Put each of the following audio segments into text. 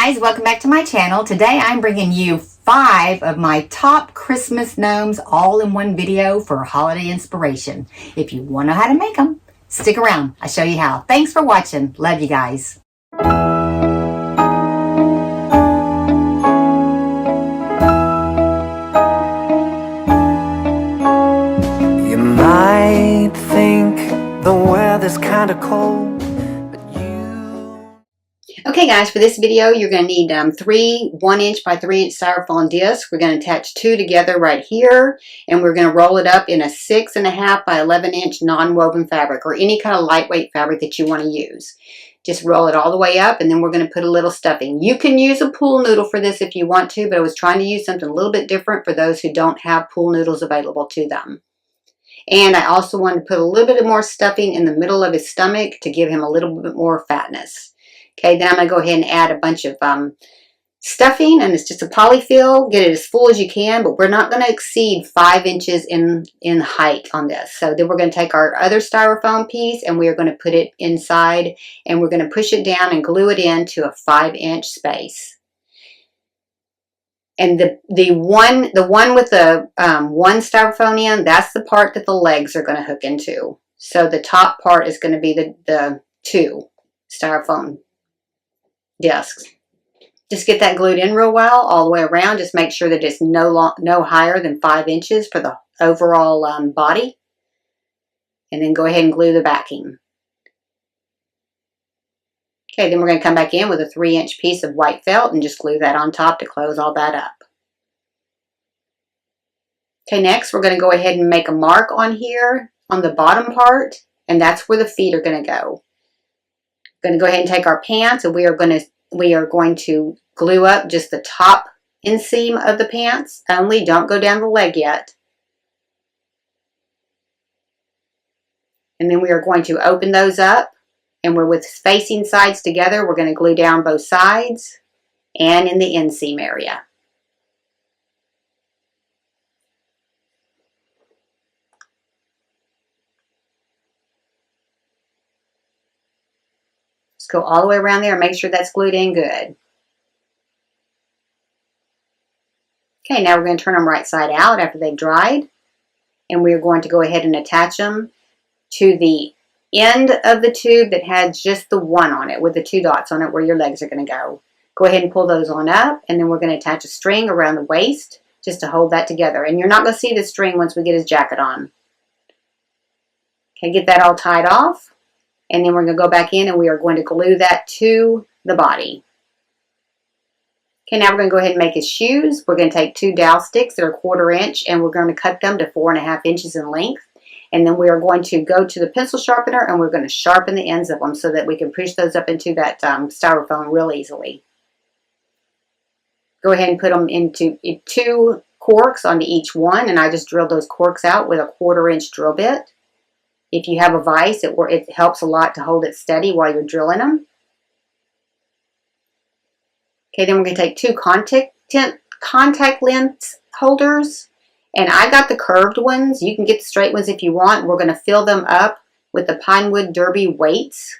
guys, welcome back to my channel. Today I'm bringing you 5 of my top Christmas gnomes all in one video for holiday inspiration. If you want to know how to make them, stick around. I'll show you how. Thanks for watching. Love you guys. You might think the weather's kind of cold. Okay guys, for this video you're going to need 3 1-inch by 3-inch styrofoam discs. We're going to attach 2 together right here, and we're going to roll it up in a 6.5 by 11-inch non-woven fabric, or any kind of lightweight fabric that you want to use. Just roll it all the way up, and then we're going to put a little stuffing. You can use a pool noodle for this if you want to, but I was trying to use something a little bit different for those who don't have pool noodles available to them. And I also wanted to put a little bit more stuffing in the middle of his stomach to give him a little bit more fatness. Okay, then I'm going to go ahead and add a bunch of stuffing, and it's just a polyfill. Get it as full as you can, but we're not going to exceed 5 inches in height on this. So then we're going to take our other styrofoam piece, and we are going to put it inside, and we're going to push it down and glue it into a 5-inch space. And the one with the one styrofoam in, that's the part that the legs are going to hook into. So the top part is going to be the 2 styrofoam discs. Just get that glued in real well all the way around. Just make sure that it's no higher than 5 inches for the overall body. And then go ahead and glue the backing. Okay, then we're going to come back in with a 3-inch piece of white felt and just glue that on top to close all that up. Okay, next we're going to go ahead and make a mark on here on the bottom part, and that's where the feet are going to go. Going to go ahead and take our pants, and we are going to glue up just the top inseam of the pants only. Don't go down the leg yet. And then we are going to open those up, and we're with facing sides together. We're going to glue down both sides and in the inseam area. Go all the way around there and make sure that's glued in good. Okay, now we're going to turn them right side out after they've dried. And we are going to go ahead and attach them to the end of the tube that has just the one on it with the 2 dots on it where your legs are going to go. Go ahead and pull those on up, and then we're going to attach a string around the waist just to hold that together. And you're not going to see the string once we get his jacket on. Okay, get that all tied off. And then we're going to go back in, and we are going to glue that to the body. Okay, now we're going to go ahead and make his shoes. We're going to take 2 dowel sticks that are 1/4 inch, and we're going to cut them to 4.5 inches in length. And then we are going to go to the pencil sharpener, and we're going to sharpen the ends of them so that we can push those up into that styrofoam real easily. Go ahead and put them into 2 corks onto each one, and I just drilled those corks out with a 1/4 inch drill bit. If you have a vise, it helps a lot to hold it steady while you're drilling them. Okay, then we're going to take 2 contact lens holders. And I got the curved ones. You can get the straight ones if you want. We're going to fill them up with the Pinewood Derby weights.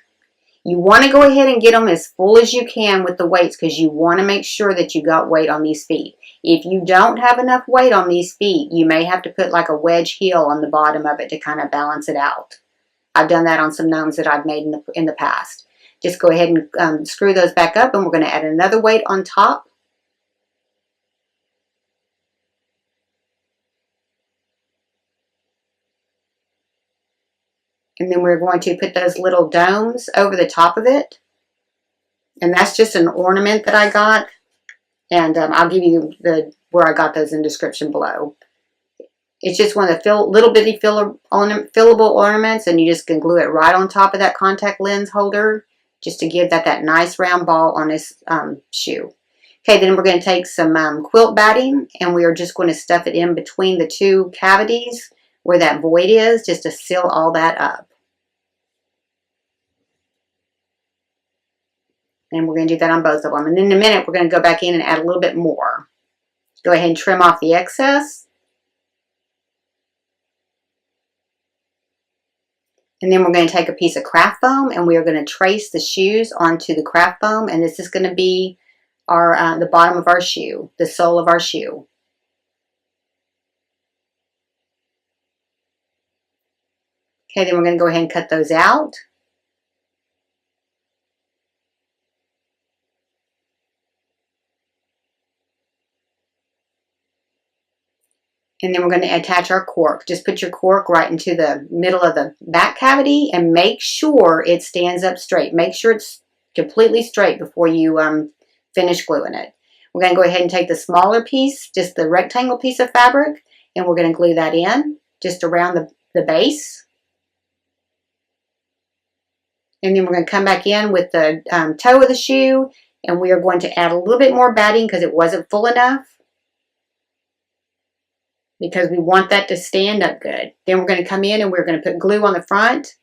You want to go ahead and get them as full as you can with the weights, because you want to make sure that you got weight on these feet. If you don't have enough weight on these feet, you may have to put like a wedge heel on the bottom of it to kind of balance it out. I've done that on some gnomes that I've made in the past. Just go ahead and screw those back up, and we're going to add another weight on top. And then we're going to put those little domes over the top of it. And that's just an ornament that I got. And I'll give you where I got those in the description below. It's just one of the little bitty fillable ornaments, and you just can glue it right on top of that contact lens holder just to give that nice round ball on his shoe. Okay, then we're going to take some quilt batting, and we are just going to stuff it in between the 2 cavities where that void is, just to seal all that up. And we're going to do that on both of them. And in a minute, we're going to go back in and add a little bit more. Go ahead and trim off the excess. And then we're going to take a piece of craft foam, and we are going to trace the shoes onto the craft foam. And this is going to be the bottom of our shoe, the sole of our shoe. Okay, then we're going to go ahead and cut those out. And then we're going to attach our cork. Just put your cork right into the middle of the back cavity and make sure it stands up straight. Make sure it's completely straight before you finish gluing it. We're going to go ahead and take the smaller piece, just the rectangle piece of fabric, and we're going to glue that in just around the base. And then we're going to come back in with the toe of the shoe, and we are going to add a little bit more batting because it wasn't full enough, because we want that to stand up good. Then we're going to come in and we're going to put glue on the front,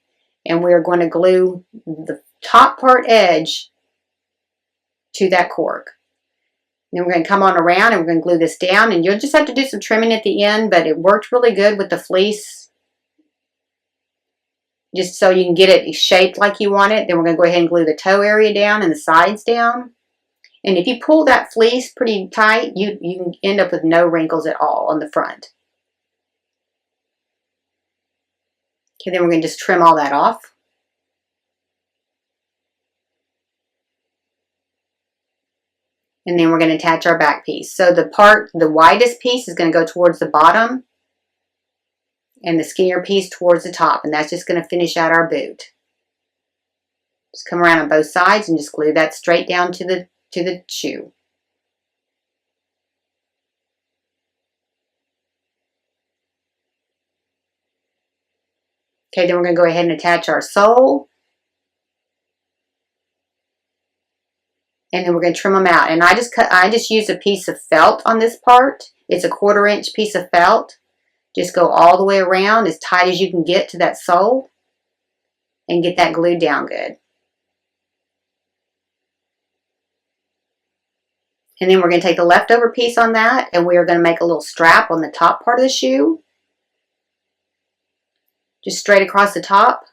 and we're going to glue the top part edge to that cork. Then we're going to come on around and we're going to glue this down, and you'll just have to do some trimming at the end, but it worked really good with the fleece, just so you can get it shaped like you want it. Then we're going to go ahead and glue the toe area down and the sides down. And if you pull that fleece pretty tight, you can end up with no wrinkles at all on the front. Okay, then we're going to just trim all that off. And then we're going to attach our back piece. So the widest piece is going to go towards the bottom, and the skinnier piece towards the top. And that's just going to finish out our boot. Just come around on both sides and just glue that straight down to the shoe. Okay, then we're going to go ahead and attach our sole. And then we're going to trim them out. And I just used a piece of felt on this part. It's a 1/4 inch piece of felt. Just go all the way around as tight as you can get to that sole and get that glued down good. And then we're going to take the leftover piece on that, and we are going to make a little strap on the top part of the shoe. Just straight across the top.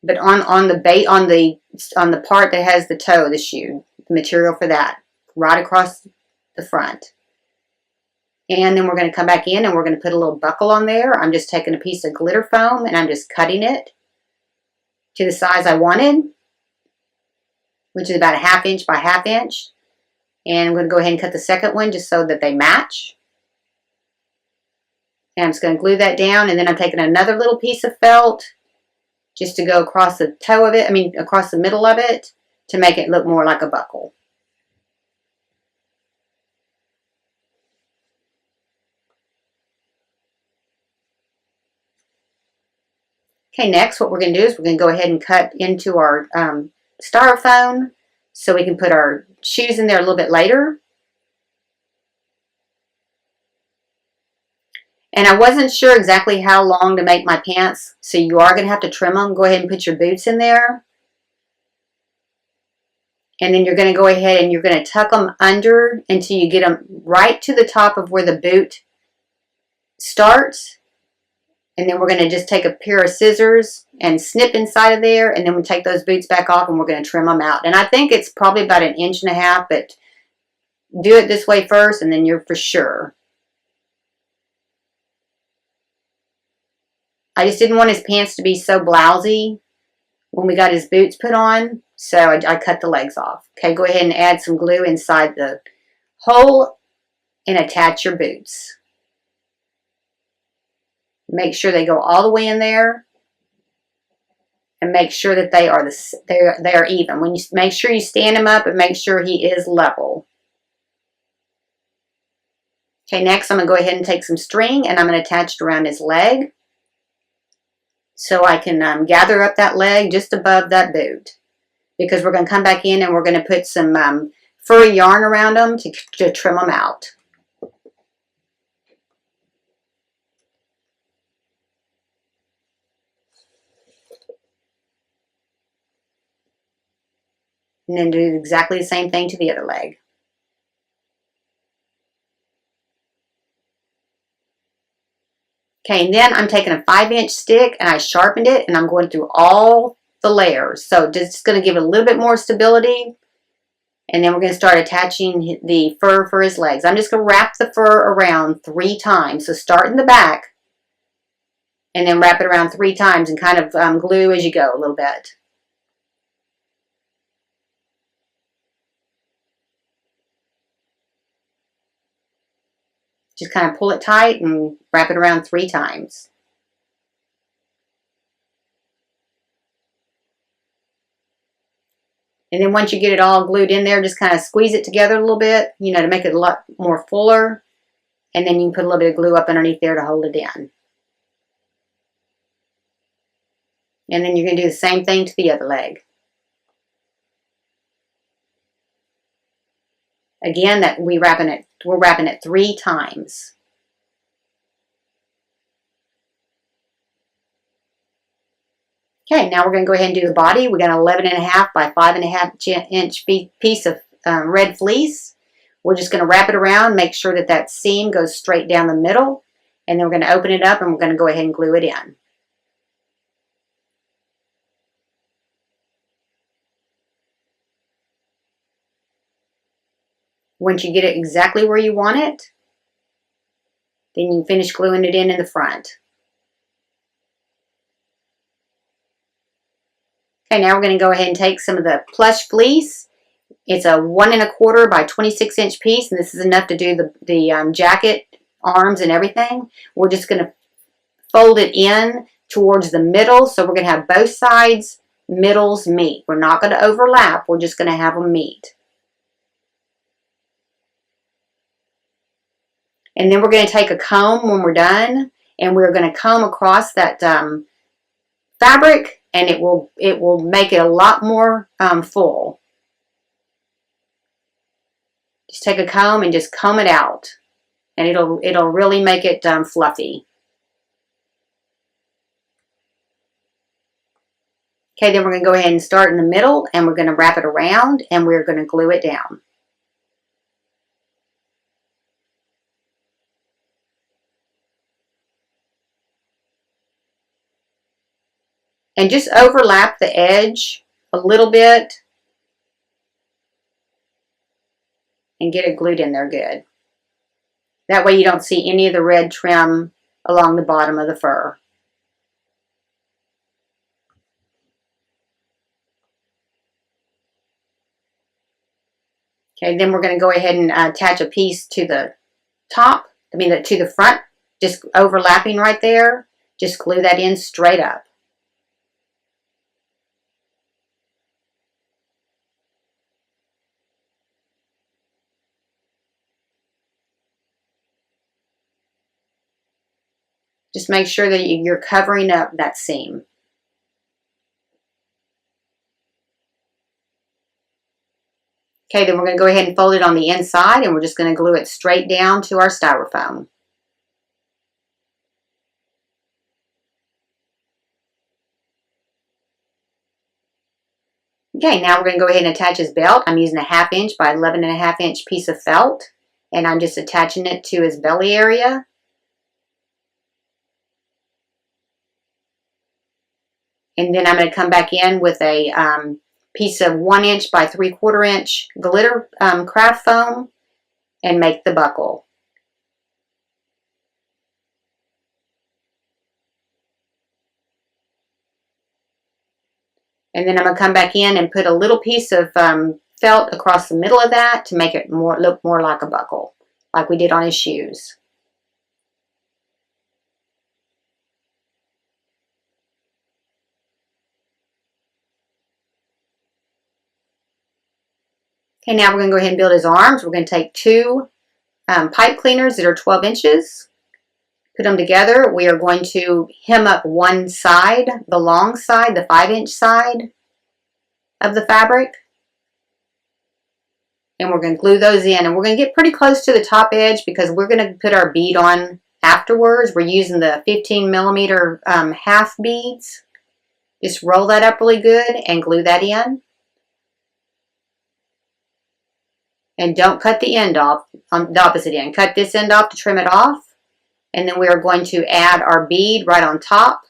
But on the part that has the toe of the shoe, the material for that, right across the front. And then we're going to come back in and we're going to put a little buckle on there. I'm just taking a piece of glitter foam and I'm just cutting it to the size I wanted, which is about a 1/2 inch by 1/2 inch. And I'm going to go ahead and cut the second one just so that they match. And I'm just going to glue that down, and then I'm taking another little piece of felt just to go across the toe of it, across the middle of it, to make it look more like a buckle. Okay, next what we're going to do is we're going to go ahead and cut into our styrofoam so we can put our shoes in there a little bit later. And I wasn't sure exactly how long to make my pants, so you are going to have to trim them. Go ahead and put your boots in there. And then you're going to go ahead and you're going to tuck them under until you get them right to the top of where the boot starts. And then we're going to just take a pair of scissors and snip inside of there, and then we'll take those boots back off and we're going to trim them out. And I think it's probably about 1.5 inches, but do it this way first and then you're for sure. I just didn't want his pants to be so blousy when we got his boots put on, so I cut the legs off. Okay, go ahead and add some glue inside the hole and attach your boots. Make sure they go all the way in there, and make sure that they are even. When you make sure you stand him up and make sure he is level. Okay, next I'm going to go ahead and take some string and I'm going to attach it around his leg, so I can gather up that leg just above that boot, because we're going to come back in and we're going to put some furry yarn around them to trim them out. And then do exactly the same thing to the other leg. Okay, and then I'm taking a 5-inch stick and I sharpened it and I'm going through all the layers. So just going to give it a little bit more stability And then we're going to start attaching the fur for his legs. I'm just going to wrap the fur around 3 times. So start in the back and then wrap it around 3 times and kind of glue as you go a little bit. Just kind of pull it tight and wrap it around 3 times. And then once you get it all glued in there, just kind of squeeze it together a little bit, you know, to make it a lot more fuller. And then you can put a little bit of glue up underneath there to hold it in. And then you're going to do the same thing to the other leg. Again, that we're wrapping it 3 times. Okay, now we're going to go ahead and do the body. We got an 11.5 by 5.5 inch piece of red fleece. We're just going to wrap it around, make sure that that seam goes straight down the middle, and then we're going to open it up and we're going to go ahead and glue it in. Once you get it exactly where you want it, then you finish gluing it in the front. Okay, now we're going to go ahead and take some of the plush fleece. It's a 1 1/4 by 26 inch piece, and this is enough to do the jacket arms and everything. We're just going to fold it in towards the middle, so we're going to have both sides middles meet. We're not going to overlap, we're just going to have them meet. And then we're going to take a comb when we're done, and we're going to comb across that fabric, and it will make it a lot more full. Just take a comb and just comb it out, and it'll really make it fluffy. Okay, then we're going to go ahead and start in the middle, and we're going to wrap it around, and we're going to glue it down. And just overlap the edge a little bit and get it glued in there good. That way you don't see any of the red trim along the bottom of the fur. Okay, then we're going to go ahead and attach a piece to the top, to the front, just overlapping right there. Just glue that in straight up. Just make sure that you're covering up that seam. Okay, then we're going to go ahead and fold it on the inside, and we're just going to glue it straight down to our styrofoam. Okay, now we're going to go ahead and attach his belt. I'm using a 1/2 inch by 11.5 inch piece of felt, and I'm just attaching it to his belly area. And then I'm going to come back in with a piece of 1 inch by 3/4 inch glitter craft foam and make the buckle. And then I'm going to come back in and put a little piece of felt across the middle of that to make it look more like a buckle, like we did on his shoes. Okay, now we're going to go ahead and build his arms. We're going to take 2 pipe cleaners that are 12 inches. Put them together. We are going to hem up one side, the long side, the 5-inch side of the fabric. And we're going to glue those in. And we're going to get pretty close to the top edge because we're going to put our bead on afterwards. We're using the 15mm half beads. Just roll that up really good and glue that in. And don't cut the end off, on the opposite end. Cut this end off to trim it off. And then we are going to add our bead right on top.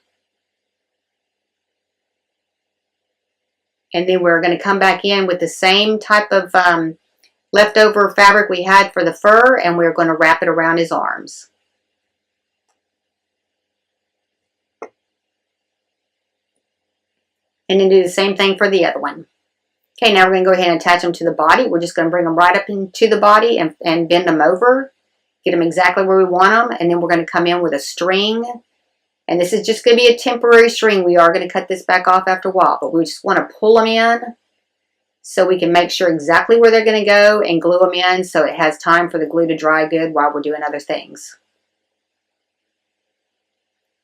And then we're going to come back in with the same type of leftover fabric we had for the fur, and we're going to wrap it around his arms. And then do the same thing for the other one. Okay, now we're going to go ahead and attach them to the body. We're just going to bring them right up into the body and bend them over. Get them exactly where we want them. And then we're going to come in with a string. And this is just going to be a temporary string. We are going to cut this back off after a while. But we just want to pull them in so we can make sure exactly where they're going to go and glue them in so it has time for the glue to dry good while we're doing other things.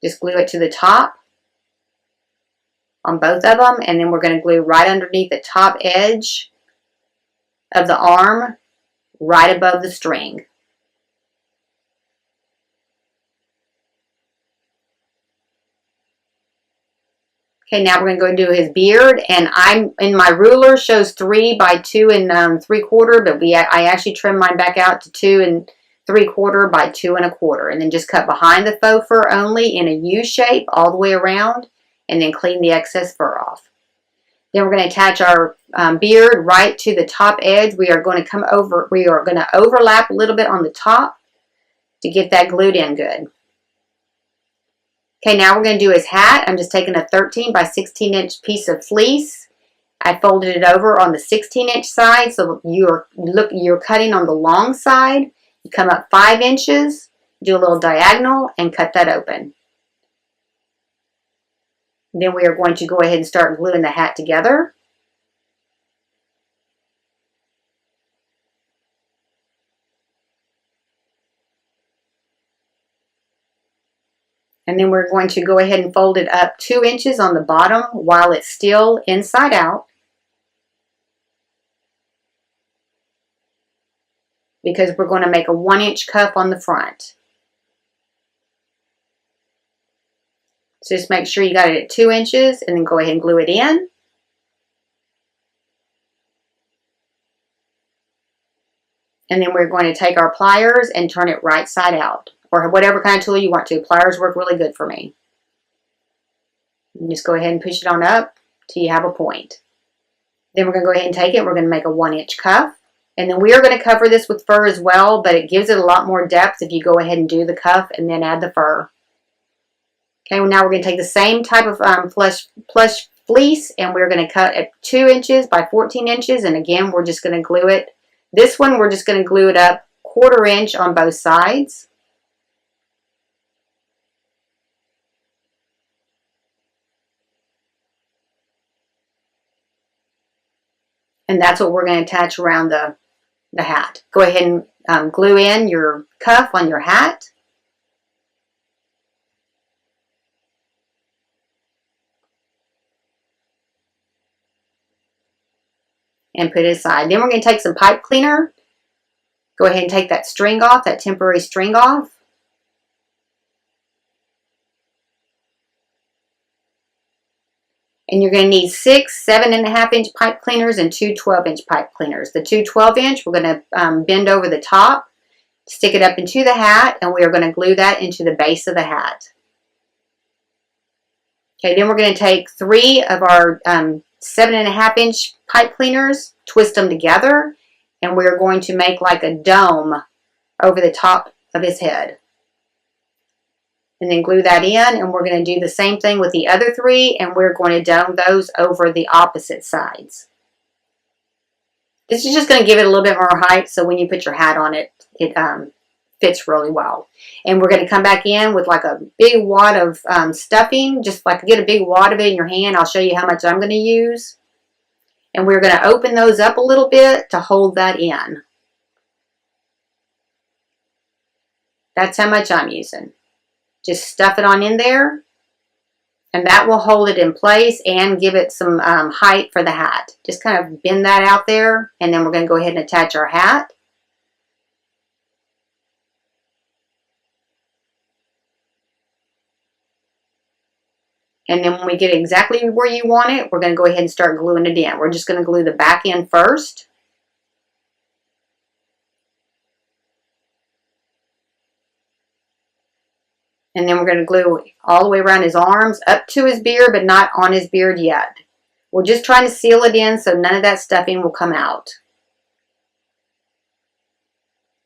Just glue it to the top on both of them, and then we're going to glue right underneath the top edge of the arm, right above the string. Okay, now we're going to go and do his beard, and my ruler shows 3 by 2 and 3/4, but I actually trimmed mine back out to 2 3/4 by 2 1/4, and then just cut behind the faux fur only in a U shape all the way around, and then clean the excess fur off. Then we're going to attach our beard right to the top edge. We are going to overlap a little bit on the top to get that glued in good. Okay, now we're going to do his hat. I'm just taking a 13 by 16 inch piece of fleece. I folded it over on the 16 inch side, so you're cutting on the long side. You come up 5 inches, do a little diagonal, and cut that open. Then we are going to go ahead and start gluing the hat together. And then we're going to go ahead and fold it up 2 inches on the bottom while it's still inside out, because we're going to make a 1 inch cuff on the front. So just make sure you got it at 2 inches, and then go ahead and glue it in. And then we're going to take our pliers and turn it right side out, or whatever kind of tool you want to. Pliers work really good for me. And just go ahead and push it on up till you have a point. Then we're going to go ahead and take it. We're going to make a 1 inch cuff. And then we are going to cover this with fur as well, but it gives it a lot more depth if you go ahead and do the cuff and then add the fur. Okay, well, now we're going to take the same type of plush fleece, and we're going to cut at 2 inches by 14 inches. And again, we're just going to glue it. This one, we're just going to glue it up 1/4 inch on both sides. And that's what we're going to attach around the hat. Go ahead and glue in your cuff on your hat. And put it aside. Then we're going to take some pipe cleaner. Go ahead and take that string off, that temporary string off. And you're going to need 6 7.5 inch pipe cleaners and 2 12-inch pipe cleaners. The 2 12-inch, we're going to bend over the top, stick it up into the hat, and we are going to glue that into the base of the hat. Okay, then we're going to take 3 of our 7.5 inch pipe cleaners, twist them together, and we're going to make like a dome over the top of his head. And then glue that in, and we're going to do the same thing with the other 3, and we're going to dome those over the opposite sides. This is just going to give it a little bit more height, so when you put your hat on it, it fits really well. And we're going to come back in with like a big wad of stuffing, just like get a big wad of it in your hand. I'll show you how much I'm going to use. And we're going to open those up a little bit to hold that in. That's how much I'm using. Just stuff it on in there, and that will hold it in place and give it some height for the hat. Just kind of bend that out there, and then we're going to go ahead and attach our hat. And then when we get exactly where you want it, we're going to go ahead and start gluing it in. We're just going to glue the back end first. And then we're going to glue all the way around his arms, up to his beard, but not on his beard yet. We're just trying to seal it in so none of that stuffing will come out.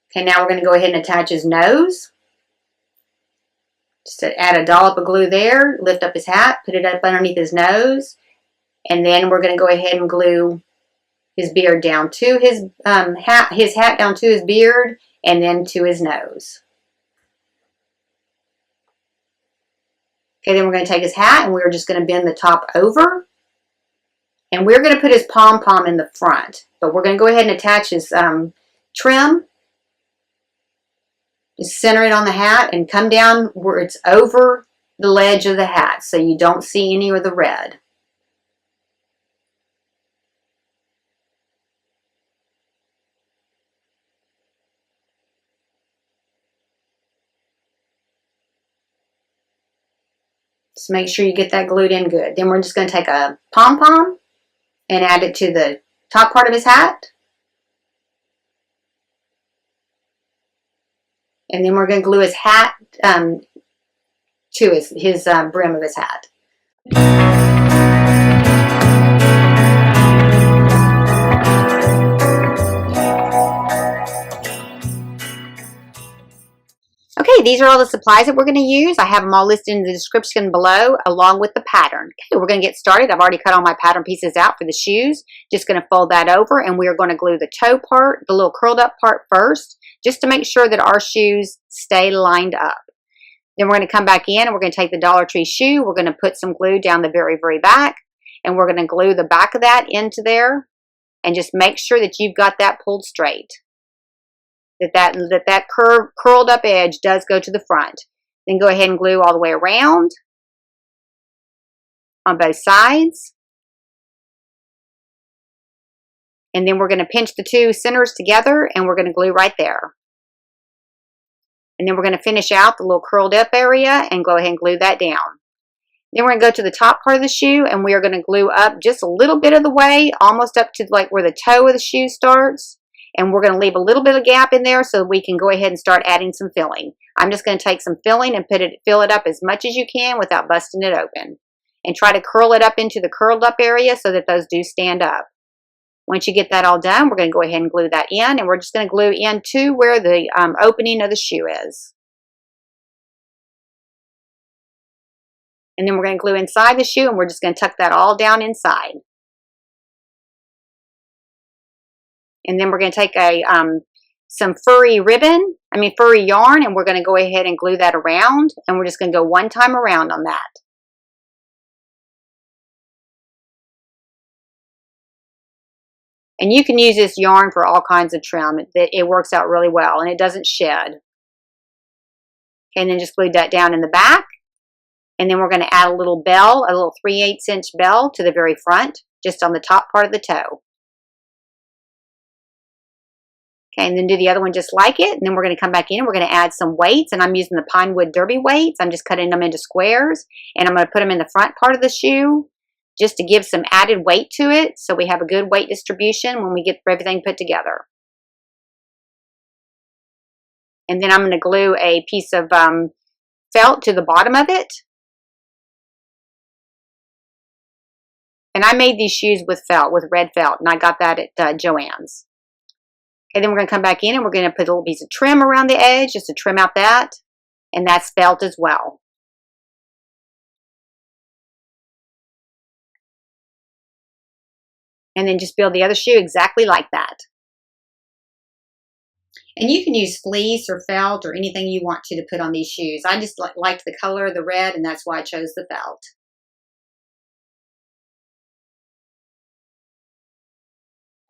Okay, now we're going to go ahead and attach his nose. Just to add a dollop of glue there, lift up his hat, put it up underneath his nose, and then we're going to go ahead and glue his beard down to his hat down to his beard, and then to his nose. Okay, then we're going to take his hat and we're just going to bend the top over. And we're going to put his pom-pom in the front. But we're going to go ahead and attach his trim. Just center it on the hat and come down where it's over the ledge of the hat so you don't see any of the red. Just make sure you get that glued in good. Then we're just going to take a pom-pom and add it to the top part of his hat. And then we're going to glue his hat to his brim of his hat. Okay, these are all the supplies that we're going to use. I have them all listed in the description below along with the pattern. Okay, we're going to get started. I've already cut all my pattern pieces out for the shoes. Just going to fold that over and we are going to glue the toe part, the little curled up part first, just to make sure that our shoes stay lined up. Then we're going to come back in and we're going to take the Dollar Tree shoe. We're going to put some glue down the very, very back and we're going to glue the back of that into there and just make sure that you've got that pulled straight. That curled up edge does go to the front. Then go ahead and glue all the way around on both sides. And then we're going to pinch the two centers together and we're going to glue right there. And then we're going to finish out the little curled up area and go ahead and glue that down. Then we're going to go to the top part of the shoe and we are going to glue up just a little bit of the way, almost up to like where the toe of the shoe starts. And we're going to leave a little bit of gap in there so we can go ahead and start adding some filling. I'm just going to take some filling and fill it up as much as you can without busting it open. And try to curl it up into the curled up area so that those do stand up. Once you get that all done, we're going to go ahead and glue that in. And we're just going to glue into where the opening of the shoe is. And then we're going to glue inside the shoe and we're just going to tuck that all down inside. And then we're going to take some furry yarn, and we're going to go ahead and glue that around. And we're just going to go one time around on that. And you can use this yarn for all kinds of trim. It works out really well, and it doesn't shed. Okay, and then just glue that down in the back. And then we're going to add a little bell, a little 3/8 inch bell to the very front, just on the top part of the toe. Okay, and then do the other one just like it. And then we're going to come back in and we're going to add some weights. And I'm using the pine wood derby weights. I'm just cutting them into squares. And I'm going to put them in the front part of the shoe just to give some added weight to it. So we have a good weight distribution when we get everything put together. And then I'm going to glue a piece of felt to the bottom of it. And I made these shoes with felt, with red felt. And I got that at Joann's. Okay, then we're going to come back in and we're going to put a little piece of trim around the edge just to trim out that. And that's felt as well. And then just build the other shoe exactly like that. And you can use fleece or felt or anything you want to put on these shoes. I just liked the color of the red, and that's why I chose the felt.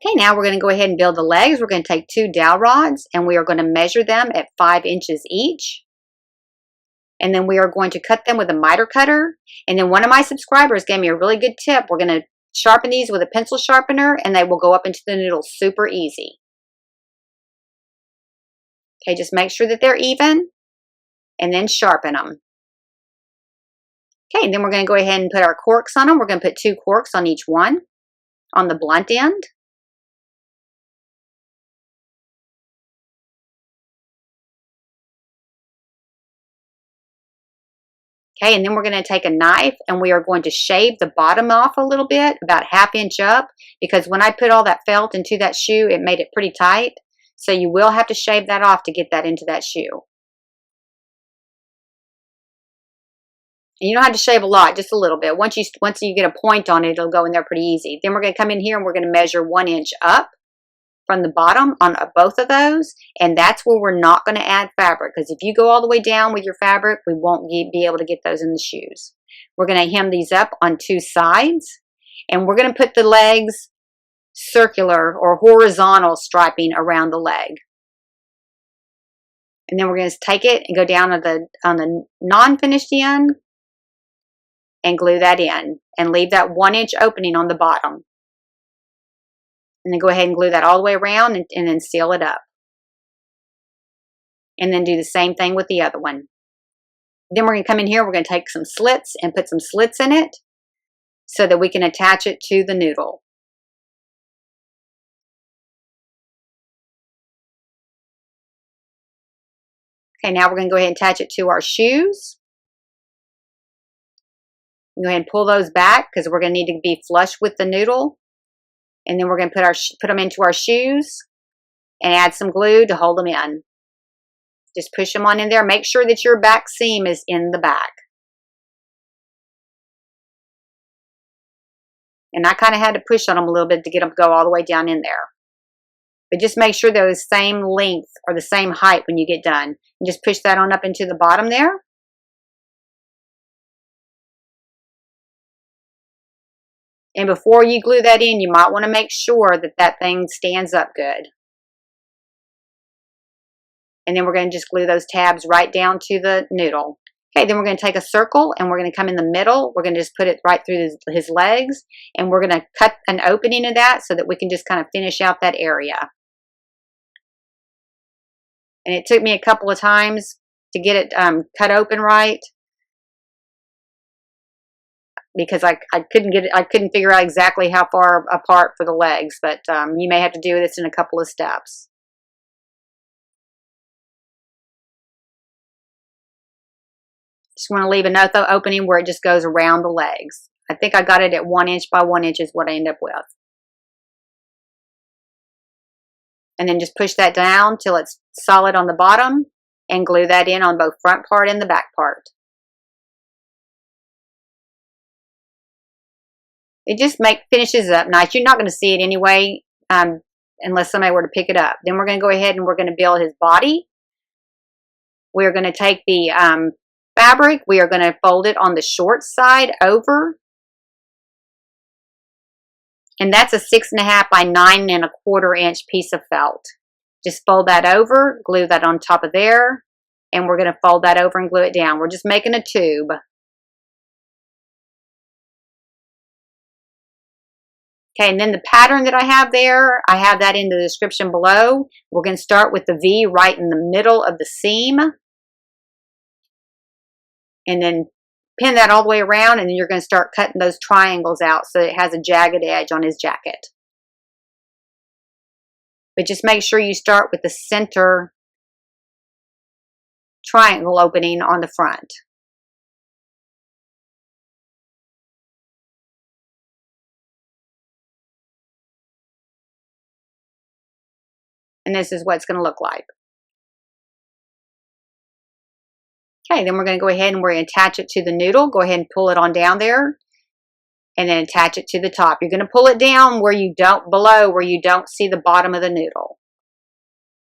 Okay, now we're going to go ahead and build the legs. We're going to take 2 dowel rods and we are going to measure them at 5 inches each. And then we are going to cut them with a miter cutter. And then one of my subscribers gave me a really good tip. We're going to sharpen these with a pencil sharpener and they will go up into the noodle super easy. Okay, just make sure that they're even and then sharpen them. Okay, and then we're going to go ahead and put our corks on them. We're going to put 2 corks on each one on the blunt end. Okay, and then we're going to take a knife and we are going to shave the bottom off a little bit, about 1/2 inch up, because when I put all that felt into that shoe, it made it pretty tight. So you will have to shave that off to get that into that shoe. And you don't have to shave a lot, just a little bit. Once you get a point on it, it'll go in there pretty easy. Then we're going to come in here and we're going to measure 1 inch up from the bottom on both of those, and that's where we're not going to add fabric, because if you go all the way down with your fabric, we won't be able to get those in the shoes. We're going to hem these up on 2 sides, and we're going to put the legs circular or horizontal striping around the leg. And then we're going to take it and go down on the non-finished end and glue that in, and leave that 1 inch opening on the bottom. And then go ahead and glue that all the way around and then seal it up. And then do the same thing with the other one. Then we're going to come in here, we're going to take some slits and put some slits in it so that we can attach it to the noodle. Okay, now we're going to go ahead and attach it to our shoes. Go ahead and pull those back because we're going to need to be flush with the noodle. And then we're going to put them into our shoes and add some glue to hold them in. Just push them on in there. Make sure that your back seam is in the back. And I kind of had to push on them a little bit to get them to go all the way down in there. But just make sure they're the same length or the same height when you get done. And just push that on up into the bottom there. And before you glue that in, you might want to make sure that that thing stands up good. And then we're going to just glue those tabs right down to the noodle. Okay, then we're going to take a circle and we're going to come in the middle. We're going to just put it right through his legs. And we're going to cut an opening in that so that we can just kind of finish out that area. And it took me a couple of times to get it cut open right, because I couldn't get it. I couldn't figure out exactly how far apart for the legs, but you may have to do this in a couple of steps. Just want to leave another opening where it just goes around the legs. I think I got it at 1 inch by 1 inch is what I end up with. And then just push that down till it's solid on the bottom and glue that in on both front part and the back part. It just finishes up nice. You're not going to see it anyway unless somebody were to pick it up. Then we're going to go ahead and we're going to build his body. We're going to take the fabric. We are going to fold it on the short side over. And that's a 6.5 by 9.25 inch piece of felt. Just fold that over, glue that on top of there, and we're going to fold that over and glue it down. We're just making a tube. Okay, and then the pattern that I have there, I have that in the description below. We're going to start with the V right in the middle of the seam. And then pin that all the way around, and then you're going to start cutting those triangles out so it has a jagged edge on his jacket. But just make sure you start with the center triangle opening on the front. And this is what it's going to look like. Okay, then we're going to go ahead and we're going to attach it to the noodle. Go ahead and pull it on down there and then attach it to the top. You're going to pull it down below where you don't see the bottom of the noodle.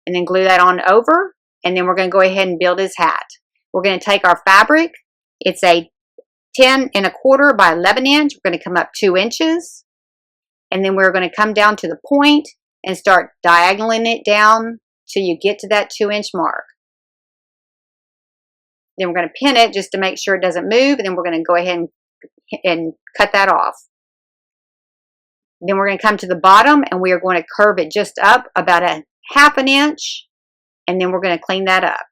And then glue that on over, and then we're going to go ahead and build his hat. We're going to take our fabric. It's a 10.25 by 11 inch. We're going to come up 2 inches, and then we're going to come down to the point and start diagonaling it down till you get to that 2 inch mark. Then we're going to pin it just to make sure it doesn't move, and then we're going to go ahead and cut that off. Then we're going to come to the bottom, and we are going to curve it just up about a 1/2 inch, and then we're going to clean that up.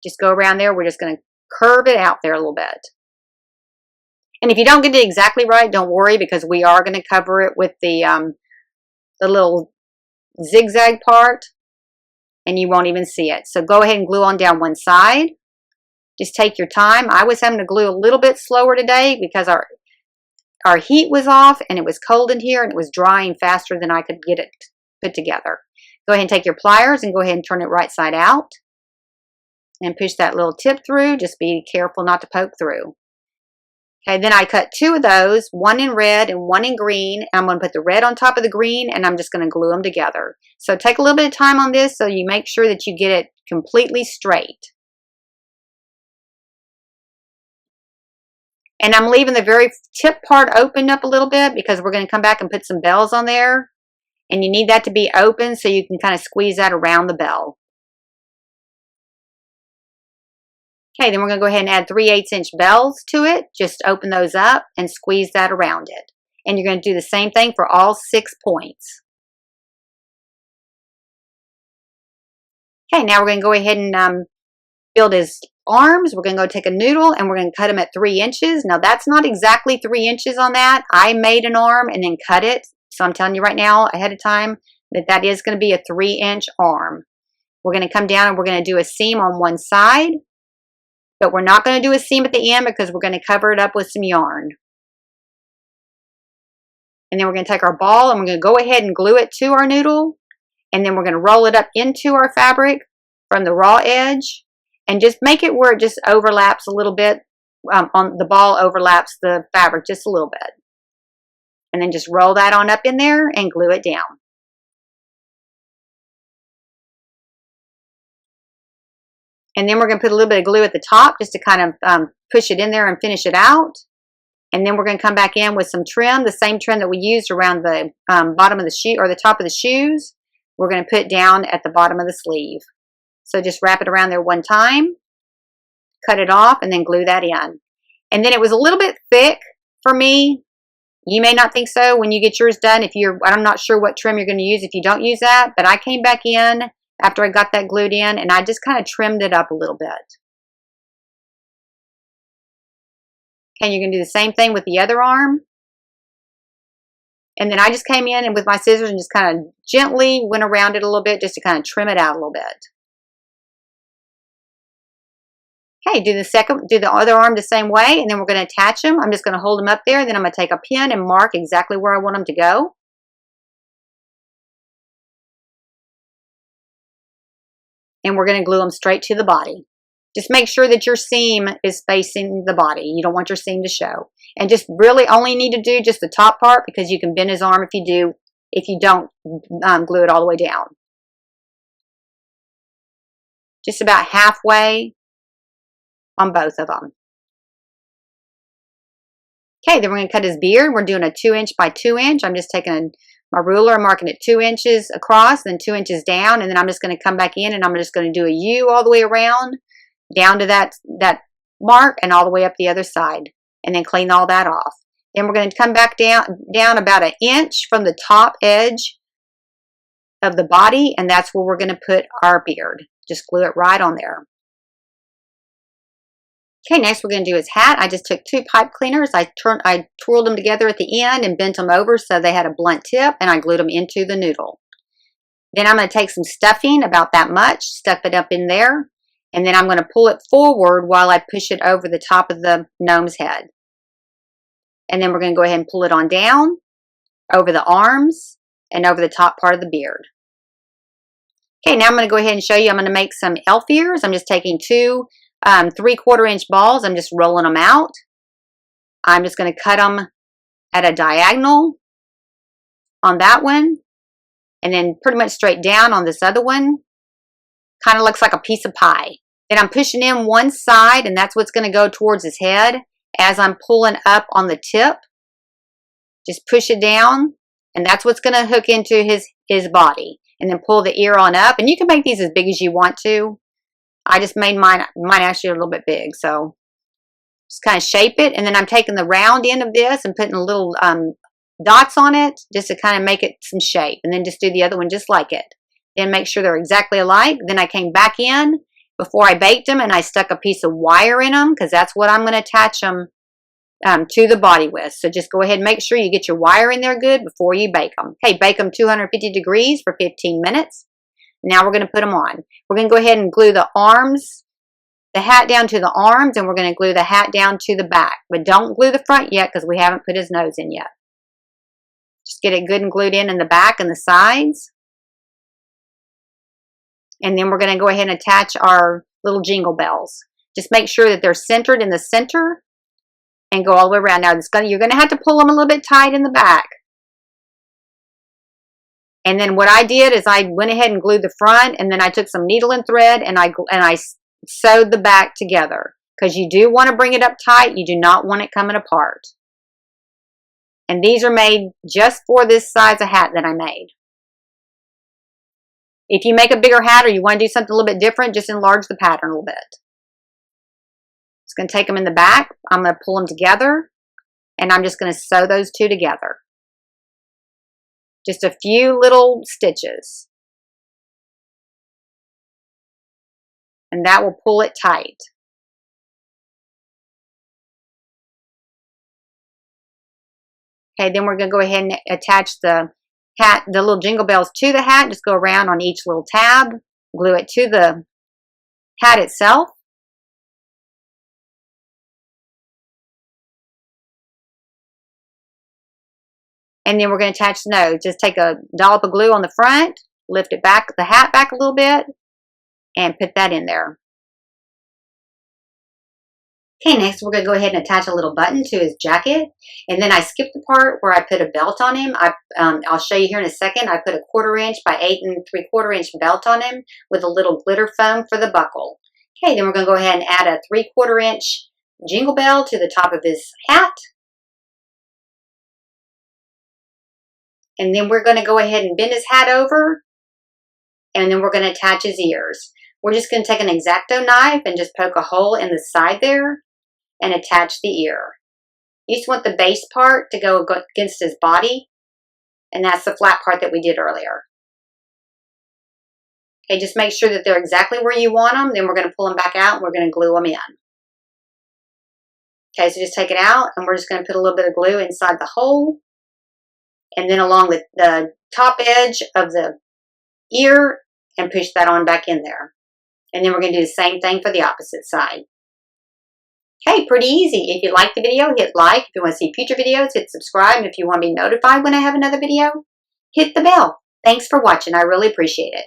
Just go around there. We're just going to curve it out there a little bit. And if you don't get it exactly right, don't worry, because we are going to cover it with the little zigzag part, and you won't even see it. So go ahead and glue on down one side. Just take your time. I was having to glue a little bit slower today because our heat was off and it was cold in here and it was drying faster than I could get it put together. Go ahead and take your pliers and go ahead and turn it right side out and push that little tip through. Just be careful not to poke through. Okay, then I cut 2 of those, one in red and one in green. I'm going to put the red on top of the green and I'm just going to glue them together. So take a little bit of time on this so you make sure that you get it completely straight. And I'm leaving the very tip part opened up a little bit because we're going to come back and put some bells on there. And you need that to be open so you can kind of squeeze that around the bell. Okay, then we're going to go ahead and add 3/8" bells to it. Just open those up and squeeze that around it. And you're going to do the same thing for all 6 points. Okay, now we're going to go ahead and build his arms. We're going to go take a noodle and we're going to cut them at 3 inches. Now that's not exactly 3 inches on that. I made an arm and then cut it. So I'm telling you right now ahead of time that that is going to be a 3-inch arm. We're going to come down and we're going to do a seam on one side. But we're not going to do a seam at the end because we're going to cover it up with some yarn. And then we're going to take our ball and we're going to go ahead and glue it to our noodle. And then we're going to roll it up into our fabric from the raw edge. And just make it where it just overlaps a little bit. On the ball overlaps the fabric just a little bit. And then just roll that on up in there and glue it down. And then we're going to put a little bit of glue at the top just to kind of push it in there and finish it out. And then we're going to come back in with some trim, the same trim that we used around the bottom of the shoe or the top of the shoes. We're going to put down at the bottom of the sleeve. So just wrap it around there one time, cut it off, and then glue that in. And then it was a little bit thick for me. You may not think so when you get yours done. I'm not sure what trim you're going to use if you don't use that. But I came back in after I got that glued in, and I just kind of trimmed it up a little bit. Okay, you're going to do the same thing with the other arm. And then I just came in and with my scissors and just kind of gently went around it a little bit just to kind of trim it out a little bit. Okay, do the other arm the same way, and then we're going to attach them. I'm just going to hold them up there, then I'm going to take a pin and mark exactly where I want them to go. And we're going to glue them straight to the body. Just make sure that your seam is facing the body. You don't want your seam to show. And just really only need to do just the top part because you can bend his arm if you don't glue it all the way down. Just about halfway on both of them. Okay, then we're going to cut his beard. We're doing a 2" by 2". I'm just taking my ruler and marking it 2 inches across, then 2 inches down, and then I'm just going to come back in and I'm just going to do a U all the way around, down to that mark and all the way up the other side, and then clean all that off. Then we're going to come back down about 1 inch from the top edge of the body, and that's where we're going to put our beard. Just glue it right on there. Okay, next we're going to do his hat. I just took 2 pipe cleaners. I twirled them together at the end and bent them over so they had a blunt tip, and I glued them into the noodle. Then I'm going to take some stuffing, about that much, stuff it up in there, and then I'm going to pull it forward while I push it over the top of the gnome's head. And then we're going to go ahead and pull it on down, over the arms, and over the top part of the beard. Okay, now I'm going to go ahead and show you. I'm going to make some elf ears. I'm just taking 2 3/4 inch balls. I'm just rolling them out. I'm just going to cut them at a diagonal on that one, and then pretty much straight down on this other one. Kind of looks like a piece of pie. Then I'm pushing in one side, and that's what's going to go towards his head as I'm pulling up on the tip. Just push it down, and that's what's going to hook into his body. And then pull the ear on up, and you can make these as big as you want to. I just made mine actually a little bit big, so just kind of shape it, and then I'm taking the round end of this and putting little dots on it just to kind of make it some shape, and then just do the other one just like it. Then make sure they're exactly alike. Then I came back in before I baked them, and I stuck a piece of wire in them because that's what I'm going to attach them to the body with. So just go ahead and make sure you get your wire in there good before you bake them. Okay, bake them 250 degrees for 15 minutes. Now we're going to put them on. We're going to go ahead and glue the arms the hat down to the arms, and we're going to glue the hat down to the back. But don't glue the front yet because we haven't put his nose in yet. Just get it good and glued in the back and the sides. And then we're going to go ahead and attach our little jingle bells. Just make sure that they're centered in the center and go all the way around. Now, you're going to have to pull them a little bit tight in the back. And then what I did is I went ahead and glued the front, and then I took some needle and thread and I sewed the back together, because you do want to bring it up tight. You do not want it coming apart. And these are made just for this size of hat that I made. If you make a bigger hat or you want to do something a little bit different, just enlarge the pattern a little bit. Just going to take them in the back. I'm going to pull them together, and I'm just going to sew those two together. Just a few little stitches. And that will pull it tight. Okay, then we're going to go ahead and attach the hat, the little jingle bells to the hat. Just go around on each little tab, glue it to the hat itself. And then we're going to attach the nose. Just take a dollop of glue on the front, lift it back, the hat back a little bit, and put that in there. Okay, next we're going to go ahead and attach a little button to his jacket. And then I skipped the part where I put a belt on him. I'll show you here in a second. I put a 1/4 inch by 8 3/4 inch belt on him with a little glitter foam for the buckle. Okay, then we're going to go ahead and add a 3/4 inch jingle bell to the top of his hat. And then we're going to go ahead and bend his hat over. And then we're going to attach his ears. We're just going to take an X-Acto knife and just poke a hole in the side there and attach the ear. You just want the base part to go against his body. And that's the flat part that we did earlier. Okay, just make sure that they're exactly where you want them. Then we're going to pull them back out and we're going to glue them in. Okay, so just take it out and we're just going to put a little bit of glue inside the hole. And then along the top edge of the ear and push that on back in there. And then we're going to do the same thing for the opposite side. Okay, pretty easy. If you like the video, hit like. If you want to see future videos, hit subscribe. And if you want to be notified when I have another video, hit the bell. Thanks for watching. I really appreciate it.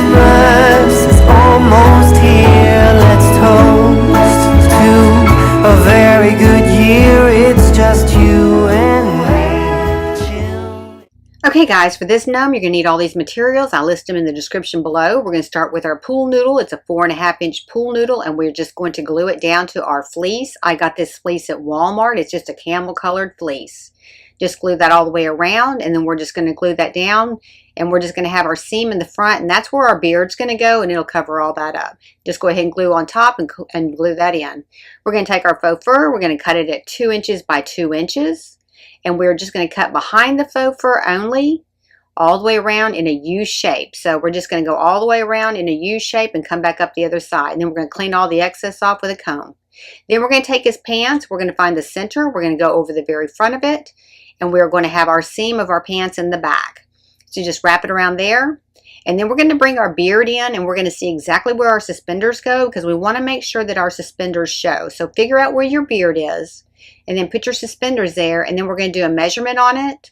Christmas is almost here. Let's toast to a very good year. It's just you and me. Okay guys, for this gnome, you're going to need all these materials. I'll list them in the description below. We're going to start with our pool noodle. It's a 4.5 inch pool noodle, and we're just going to glue it down to our fleece. I got this fleece at Walmart. It's just a camel colored fleece. Just glue that all the way around, and then we're just going to glue that down, and we're just going to have our seam in the front, and that's where our beard's going to go, and it'll cover all that up. Just go ahead and glue on top and glue that in. We're going to take our faux fur. We're going to cut it at 2 inches by 2 inches. And we're just going to cut behind the faux fur only, all the way around in a U shape. So we're just going to go all the way around in a U shape and come back up the other side. And then we're going to clean all the excess off with a comb. Then we're going to take his pants. We're going to find the center. We're going to go over the very front of it. And we're going to have our seam of our pants in the back. So just wrap it around there. And then we're going to bring our beard in, and we're going to see exactly where our suspenders go, because we want to make sure that our suspenders show. So figure out where your beard is. And then put your suspenders there, and then we're going to do a measurement on it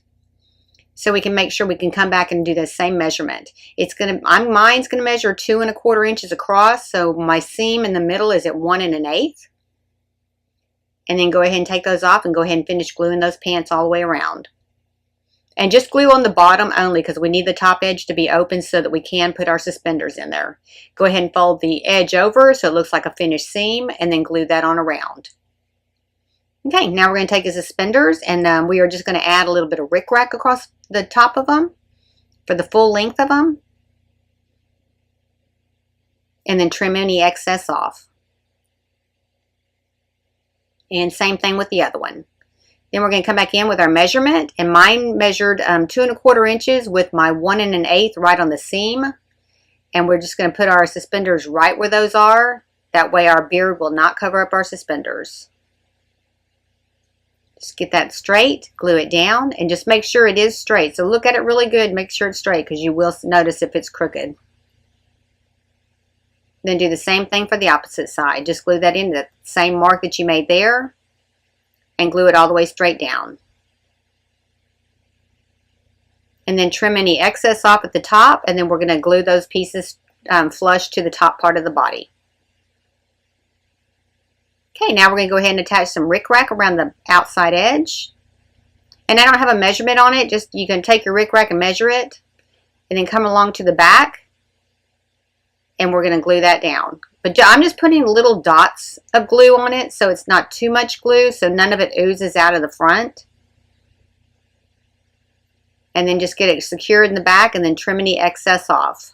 so we can make sure we can come back and do the same measurement. Mine's going to measure 2 1/4 inches across, so my seam in the middle is at 1 1/8. And then go ahead and take those off and go ahead and finish gluing those pants all the way around. And just glue on the bottom only, because we need the top edge to be open so that we can put our suspenders in there. Go ahead and fold the edge over so it looks like a finished seam, and then glue that on around. Okay, now we're going to take his suspenders, and we are just going to add a little bit of rickrack across the top of them for the full length of them. And then trim any excess off. And same thing with the other one. Then we're going to come back in with our measurement, and mine measured 2 1/4 inches with my 1 1/8 right on the seam. And we're just going to put our suspenders right where those are. That way our beard will not cover up our suspenders. Just get that straight, glue it down, and just make sure it is straight. So look at it really good, make sure it's straight, because you will notice if it's crooked. Then do the same thing for the opposite side. Just glue that in the same mark that you made there and glue it all the way straight down. And then trim any excess off at the top, and then we're going to glue those pieces flush to the top part of the body. Okay, now we're going to go ahead and attach some rickrack around the outside edge. And I don't have a measurement on it, just you can take your rickrack and measure it, and then come along to the back, and we're going to glue that down. But I'm just putting little dots of glue on it, so it's not too much glue, so none of it oozes out of the front. And then just get it secured in the back, and then trim any excess off.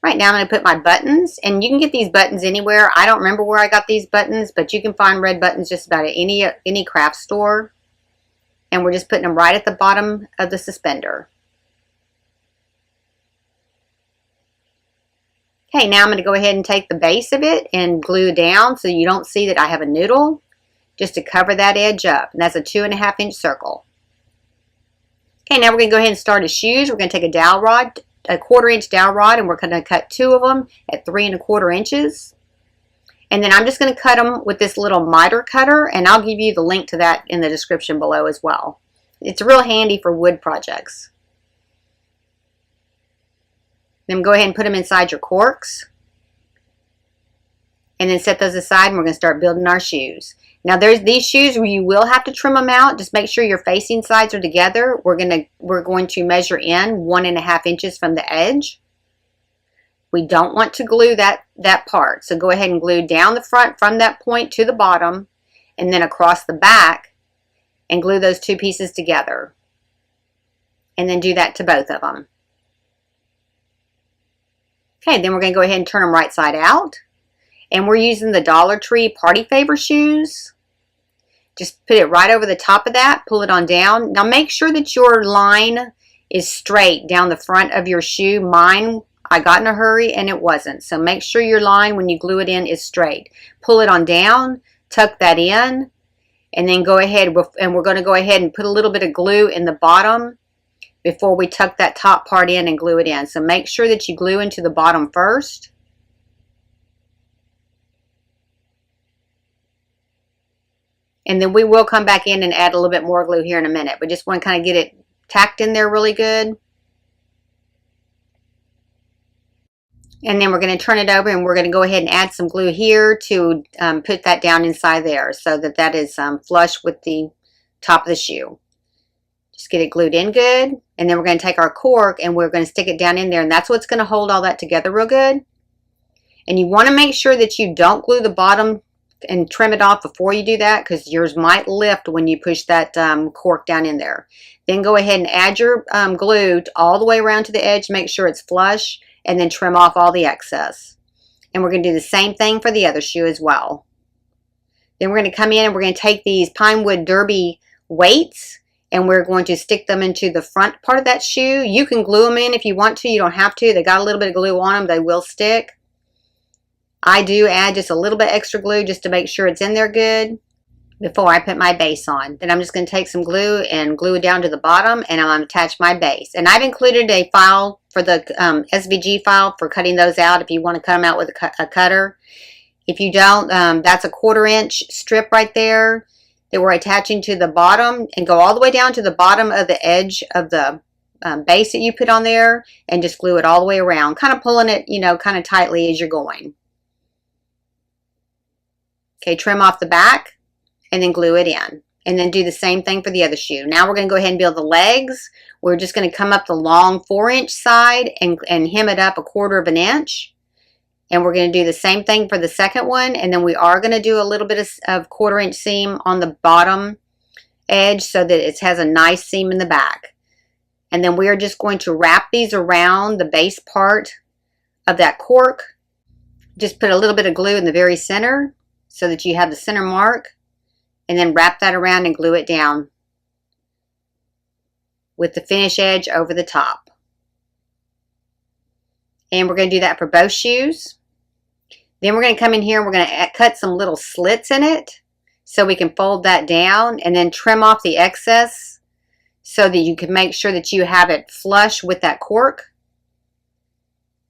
Right now I'm going to put my buttons, and you can get these buttons anywhere. I don't remember where I got these buttons, but you can find red buttons just about at any craft store. And we're just putting them right at the bottom of the suspender. Okay, now I'm going to go ahead and take the base of it and glue down so you don't see that I have a noodle, just to cover that edge up. And that's a 2.5 inch circle. Okay, now we're going to go ahead and start his shoes. We're going to take a dowel rod, a 1/4 inch dowel rod, and we're going to cut 2 of them at 3 1/4 inches. And then I'm just going to cut them with this little miter cutter, and I'll give you the link to that in the description below as well. It's real handy for wood projects. Then go ahead and put them inside your corks. And then set those aside, and we're going to start building our shoes. Now there's these shoes where you will have to trim them out. Just make sure your facing sides are together. We're going to measure in 1.5 inches from the edge. We don't want to glue that part. So go ahead and glue down the front from that point to the bottom, and then across the back, and glue those 2 pieces together. And then do that to both of them. Okay, then we're going to go ahead and turn them right side out. And we're using the Dollar Tree Party Favor shoes. Just put it right over the top of that, pull it on down. Now make sure that your line is straight down the front of your shoe. Mine, I got in a hurry and it wasn't. So make sure your line when you glue it in is straight. Pull it on down, tuck that in, and then go ahead, and we're going to go ahead and put a little bit of glue in the bottom before we tuck that top part in and glue it in. So make sure that you glue into the bottom first. And then we will come back in and add a little bit more glue here in a minute. But just want to kind of get it tacked in there really good. And then we're going to turn it over, and we're going to go ahead and add some glue here to put that down inside there so that that is flush with the top of the shoe. Just get it glued in good. And then we're going to take our cork and we're going to stick it down in there. And that's what's going to hold all that together real good. And you want to make sure that you don't glue the bottom and trim it off before you do that, because yours might lift when you push that cork down in there. Then go ahead and add your glue all the way around to the edge, make sure it's flush, and then trim off all the excess. And we're going to do the same thing for the other shoe as well. Then we're going to come in and we're going to take these Pine Wood Derby weights, and we're going to stick them into the front part of that shoe. You can glue them in if you want to. You don't have to. They got a little bit of glue on them. They will stick. I do add just a little bit extra glue just to make sure it's in there good before I put my base on. Then I'm just going to take some glue and glue it down to the bottom, and I'm going to attach my base. And I've included a file for the SVG file for cutting those out if you want to cut them out with a cutter. If you don't, that's a 1/4 inch strip right there that we're attaching to the bottom, and go all the way down to the bottom of the edge of the base that you put on there, and just glue it all the way around, kind of pulling it, you know, kind of tightly as you're going. Okay, trim off the back and then glue it in. And then do the same thing for the other shoe. Now we're going to go ahead and build the legs. We're just going to come up the long 4-inch side and hem it up 1/4 inch. And we're going to do the same thing for the second one. And then we are going to do a little bit of 1/4 inch seam on the bottom edge so that it has a nice seam in the back. And then we are just going to wrap these around the base part of that cork. Just put a little bit of glue in the very center so that you have the center mark, and then wrap that around and glue it down with the finish edge over the top. And we're going to do that for both shoes. Then we're going to come in here and we're going to cut some little slits in it so we can fold that down and then trim off the excess so that you can make sure that you have it flush with that cork.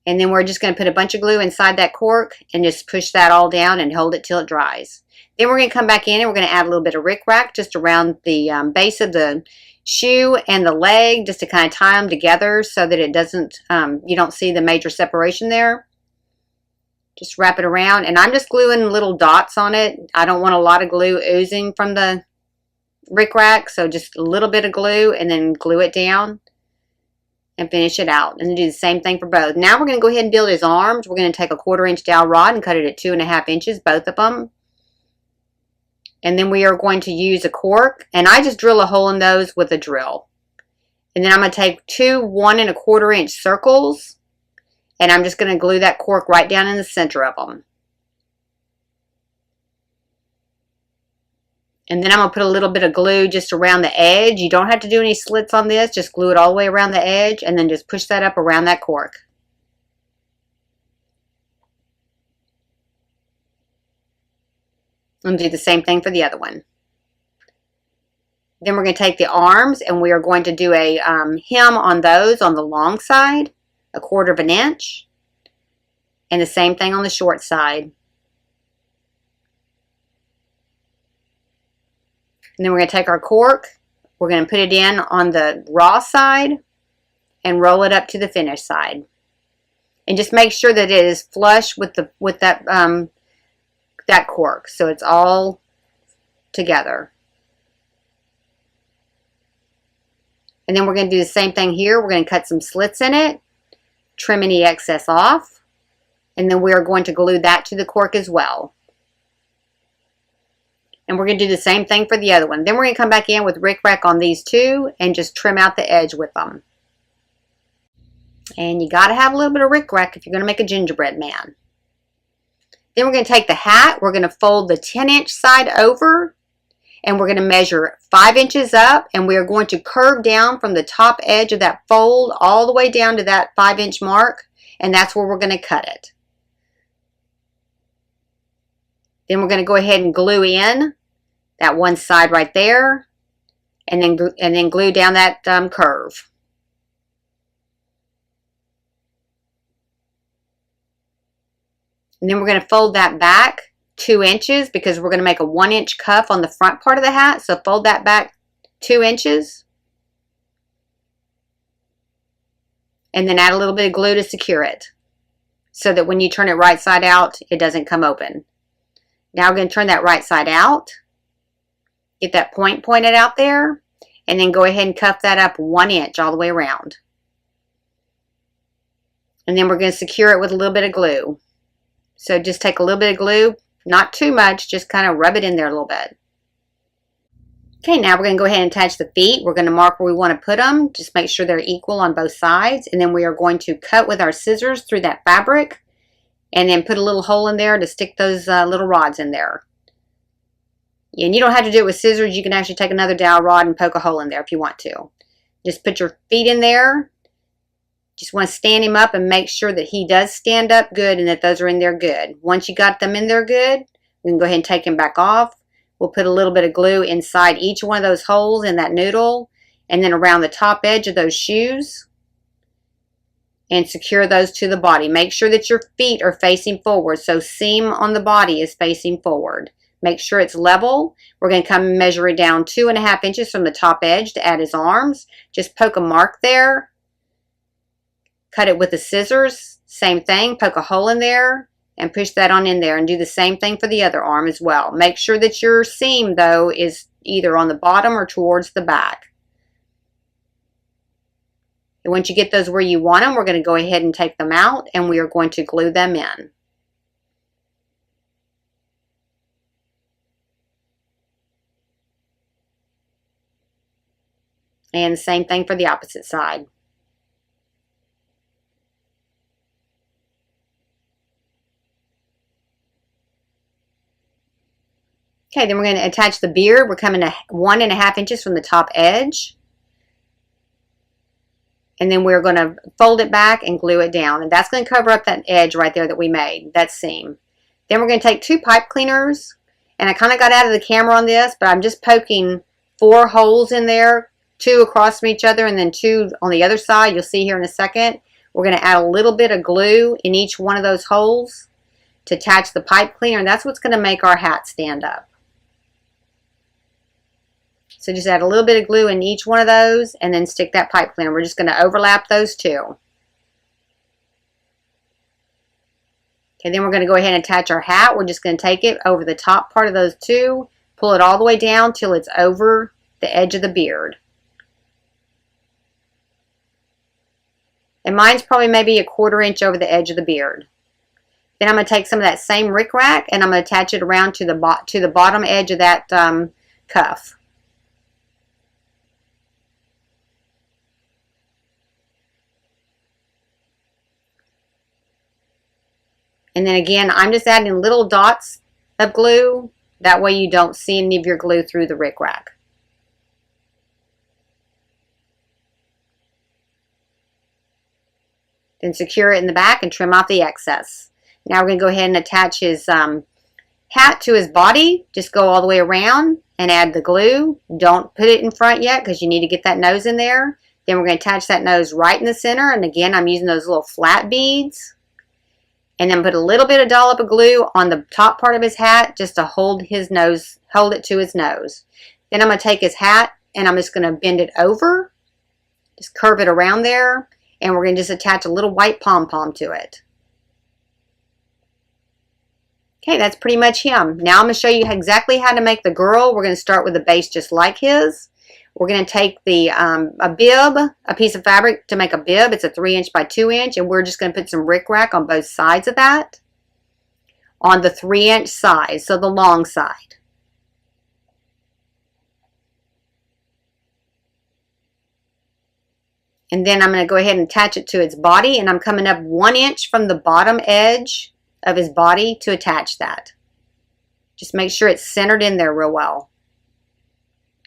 And then we're just going to put a bunch of glue inside that cork and just push that all down and hold it till it dries. Then we're going to come back in and we're going to add a little bit of rickrack just around the base of the shoe and the leg, just to kind of tie them together so that it doesn't, you don't see the major separation there. Just wrap it around, and I'm just gluing little dots on it. I don't want a lot of glue oozing from the rickrack, so just a little bit of glue and then glue it down and finish it out. And do the same thing for both. Now we're going to go ahead and build his arms. We're going to take a 1/4 inch dowel rod and cut it at 2.5 inches, both of them. And then we are going to use a cork, and I just drill a hole in those with a drill. And then I'm going to take two 1 1/4 inch circles, and I'm just going to glue that cork right down in the center of them. And then I'm going to put a little bit of glue just around the edge. You don't have to do any slits on this. Just glue it all the way around the edge and then just push that up around that cork. And do the same thing for the other one. Then we're going to take the arms and we are going to do a hem on those on the long side, 1/4 inch. And the same thing on the short side. And then we're going to take our cork, we're going to put it in on the raw side and roll it up to the finished side. And just make sure that it is flush with that cork, so it's all together. And then we're going to do the same thing here. We're going to cut some slits in it, trim any excess off, and then we're going to glue that to the cork as well. And we're going to do the same thing for the other one. Then we're going to come back in with rickrack on these two and just trim out the edge with them. And you got to have a little bit of rickrack if you're going to make a gingerbread man. Then we're going to take the hat. We're going to fold the 10-inch side over, and we're going to measure 5 inches up, and we are going to curve down from the top edge of that fold all the way down to that 5-inch mark, and that's where we're going to cut it. Then we're going to go ahead and glue in that one side right there, and then glue down that curve. And then we're going to fold that back 2 inches because we're going to make a 1-inch cuff on the front part of the hat. So fold that back 2 inches. And then add a little bit of glue to secure it so that when you turn it right side out, it doesn't come open. Now we're going to turn that right side out. Get that point pointed out there, and then go ahead and cuff that up 1 inch all the way around. And then we're going to secure it with a little bit of glue. So just take a little bit of glue, not too much, just kind of rub it in there a little bit. Okay, now we're going to go ahead and attach the feet. We're going to mark where we want to put them. Just make sure they're equal on both sides. And then we are going to cut with our scissors through that fabric, and then put a little hole in there to stick those little rods in there. And you don't have to do it with scissors. You can actually take another dowel rod and poke a hole in there if you want to. Just put your feet in there. Just want to stand him up and make sure that he does stand up good and that those are in there good. Once you got them in there good, we can go ahead and take him back off. We'll put a little bit of glue inside each one of those holes in that noodle and then around the top edge of those shoes and secure those to the body. Make sure that your feet are facing forward, so seam on the body is facing forward. Make sure it's level. We're going to come and measure it down 2.5 inches from the top edge to add his arms. Just poke a mark there. Cut it with the scissors. Same thing. Poke a hole in there and push that on in there, and do the same thing for the other arm as well. Make sure that your seam, though, is either on the bottom or towards the back. And once you get those where you want them, we're going to go ahead and take them out, and we are going to glue them in. And the same thing for the opposite side. Okay, then we're going to attach the beard. We're coming to 1.5 inches from the top edge. And then we're going to fold it back and glue it down. And that's going to cover up that edge right there that we made, that seam. Then we're going to take 2 pipe cleaners. And I kind of got out of the camera on this, but I'm just poking 4 holes in there, 2 across from each other and then 2 on the other side. You'll see here in a second. We're going to add a little bit of glue in each one of those holes to attach the pipe cleaner, and that's what's going to make our hat stand up. So just add a little bit of glue in each one of those and then stick that pipe cleaner. We're just going to overlap those two. Okay, then we're going to go ahead and attach our hat. We're just going to take it over the top part of those two, pull it all the way down till it's over the edge of the beard. And mine's probably maybe a 1/4 inch over the edge of the beard. Then I'm going to take some of that same rickrack and I'm going to attach it around to the bottom edge of that cuff. And then again, I'm just adding little dots of glue. That way you don't see any of your glue through the rickrack. Then secure it in the back and trim off the excess. Now we're going to go ahead and attach his hat to his body. Just go all the way around and add the glue. Don't put it in front yet because you need to get that nose in there. Then we're going to attach that nose right in the center. And again, I'm using those little flat beads. And then put a little bit of dollop of glue on the top part of his hat just to hold his nose, hold it to his nose. Then I'm going to take his hat and I'm just going to bend it over. Just curve it around there. And we're going to just attach a little white pom-pom to it. Okay, that's pretty much him. Now I'm going to show you exactly how to make the girl. We're going to start with a base just like his. We're going to take the a bib, a piece of fabric to make a bib. It's a 3 inch by 2 inch, and we're just going to put some rickrack on both sides of that on the 3 inch side, so the long side. And then I'm going to go ahead and attach it to its body, and I'm coming up 1 inch from the bottom edge of his body to attach that. Just make sure it's centered in there real well.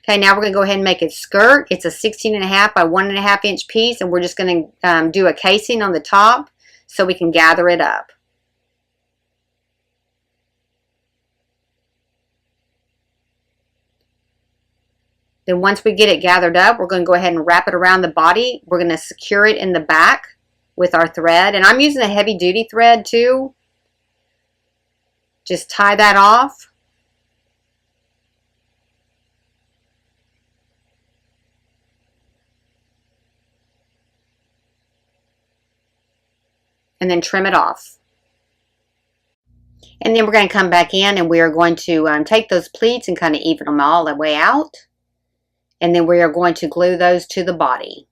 Okay, now we're going to go ahead and make it skirt. It's a 16.5 by 1.5 inch piece, and we're just going to do a casing on the top so we can gather it up. Then once we get it gathered up, we're going to go ahead and wrap it around the body. We're going to secure it in the back with our thread. And I'm using a heavy duty thread too. Just tie that off. And then trim it off. And then we're going to come back in and we are going to take those pleats and kind of even them all the way out. And then we are going to glue those to the body.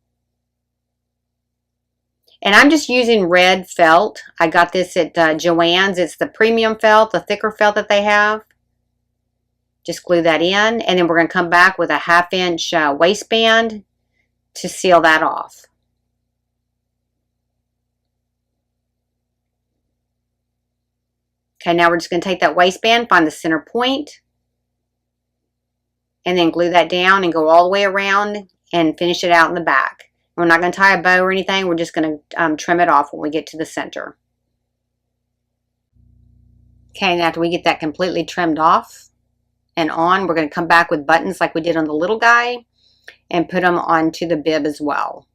And I'm just using red felt. I got this at Joann's. It's the premium felt, the thicker felt that they have. Just glue that in. And then we're going to come back with a 1/2 inch waistband to seal that off. Okay, now we're just going to take that waistband, find the center point, and then glue that down and go all the way around and finish it out in the back. We're not going to tie a bow or anything. We're just going to trim it off when we get to the center. Okay, and after we get that completely trimmed off and on, we're going to come back with buttons like we did on the little guy and put them onto the bib as well.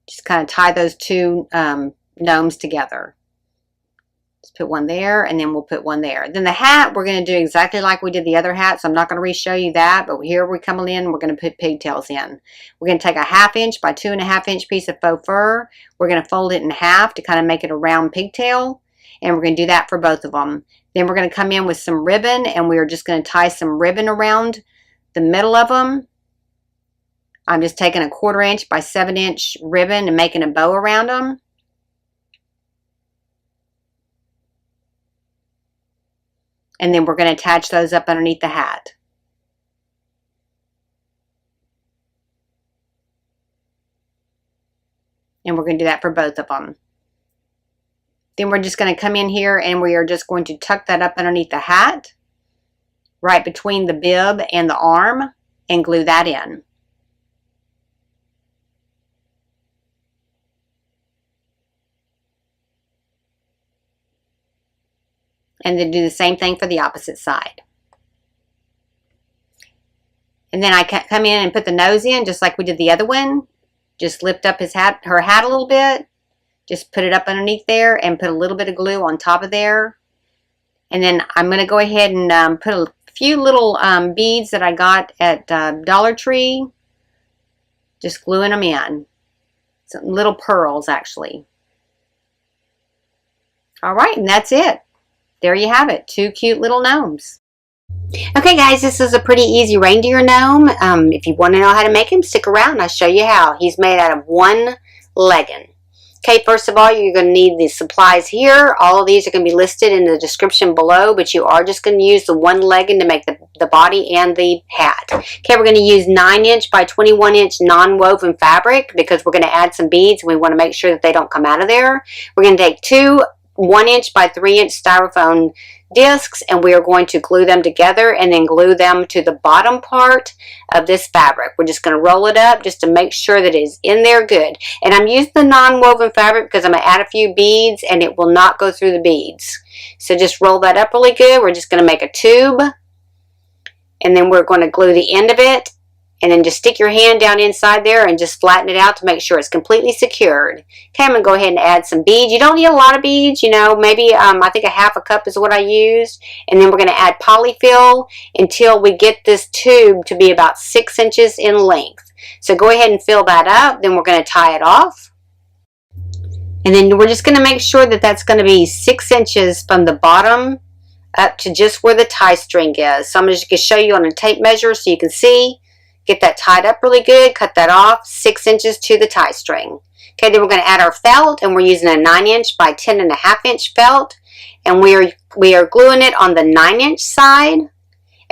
Just kind of tie those two gnomes together. Just put one there, and then we'll put one there. Then the hat, we're going to do exactly like we did the other hat, so I'm not going to re-show you that, but here we're coming in, we're going to put pigtails in. We're going to take a 1/2 inch by 2.5 inch piece of faux fur. We're going to fold it in half to kind of make it a round pigtail, and we're going to do that for both of them. Then we're going to come in with some ribbon, and we are just going to tie some ribbon around the middle of them. I'm just taking a 1/4 inch by 7 inch ribbon and making a bow around them. And then we're going to attach those up underneath the hat. And we're going to do that for both of them. Then we're just going to come in here and we are just going to tuck that up underneath the hat, right between the bib and the arm, and glue that in. And then do the same thing for the opposite side. And then I come in and put the nose in just like we did the other one. Just lift up her hat a little bit. Just put it up underneath there and put a little bit of glue on top of there. And then I'm going to go ahead and put a few little beads that I got at Dollar Tree. Just gluing them in. Some little pearls, actually. All right, and that's it. There you have it. 2 cute little gnomes. Okay, guys, this is a pretty easy reindeer gnome. If you want to know how to make him, stick around. I'll show you how. He's made out of one legging. Okay, first of all, you're going to need the supplies here. All of these are going to be listed in the description below, but you are just going to use the one legging to make the body and the hat. Okay, we're going to use 9" by 21" non-woven fabric because we're going to add some beads and we want to make sure that they don't come out of there. We're going to take 2 1" by 3" styrofoam discs, and we are going to glue them together and then glue them to the bottom part of this fabric. We're just going to roll it up just to make sure that it's in there good. And I'm using the non-woven fabric because I'm going to add a few beads and it will not go through the beads. So just roll that up really good. We're just going to make a tube, and then we're going to glue the end of it, and then just stick your hand down inside there and just flatten it out to make sure it's completely secured. Okay, I'm going to go ahead and add some beads. You don't need a lot of beads, you know, maybe I think a ½ cup is what I used. And then we're going to add polyfill until we get this tube to be about 6 inches in length. So go ahead and fill that up. Then we're going to tie it off. And then we're just going to make sure that that's going to be 6 inches from the bottom up to just where the tie string is. So I'm just going to show you on a tape measure so you can see. Get that tied up really good, cut that off, 6 inches to the tie string. Okay, then we're going to add our felt, and we're using a 9" by 10½ felt, and we are gluing it on the 9" side,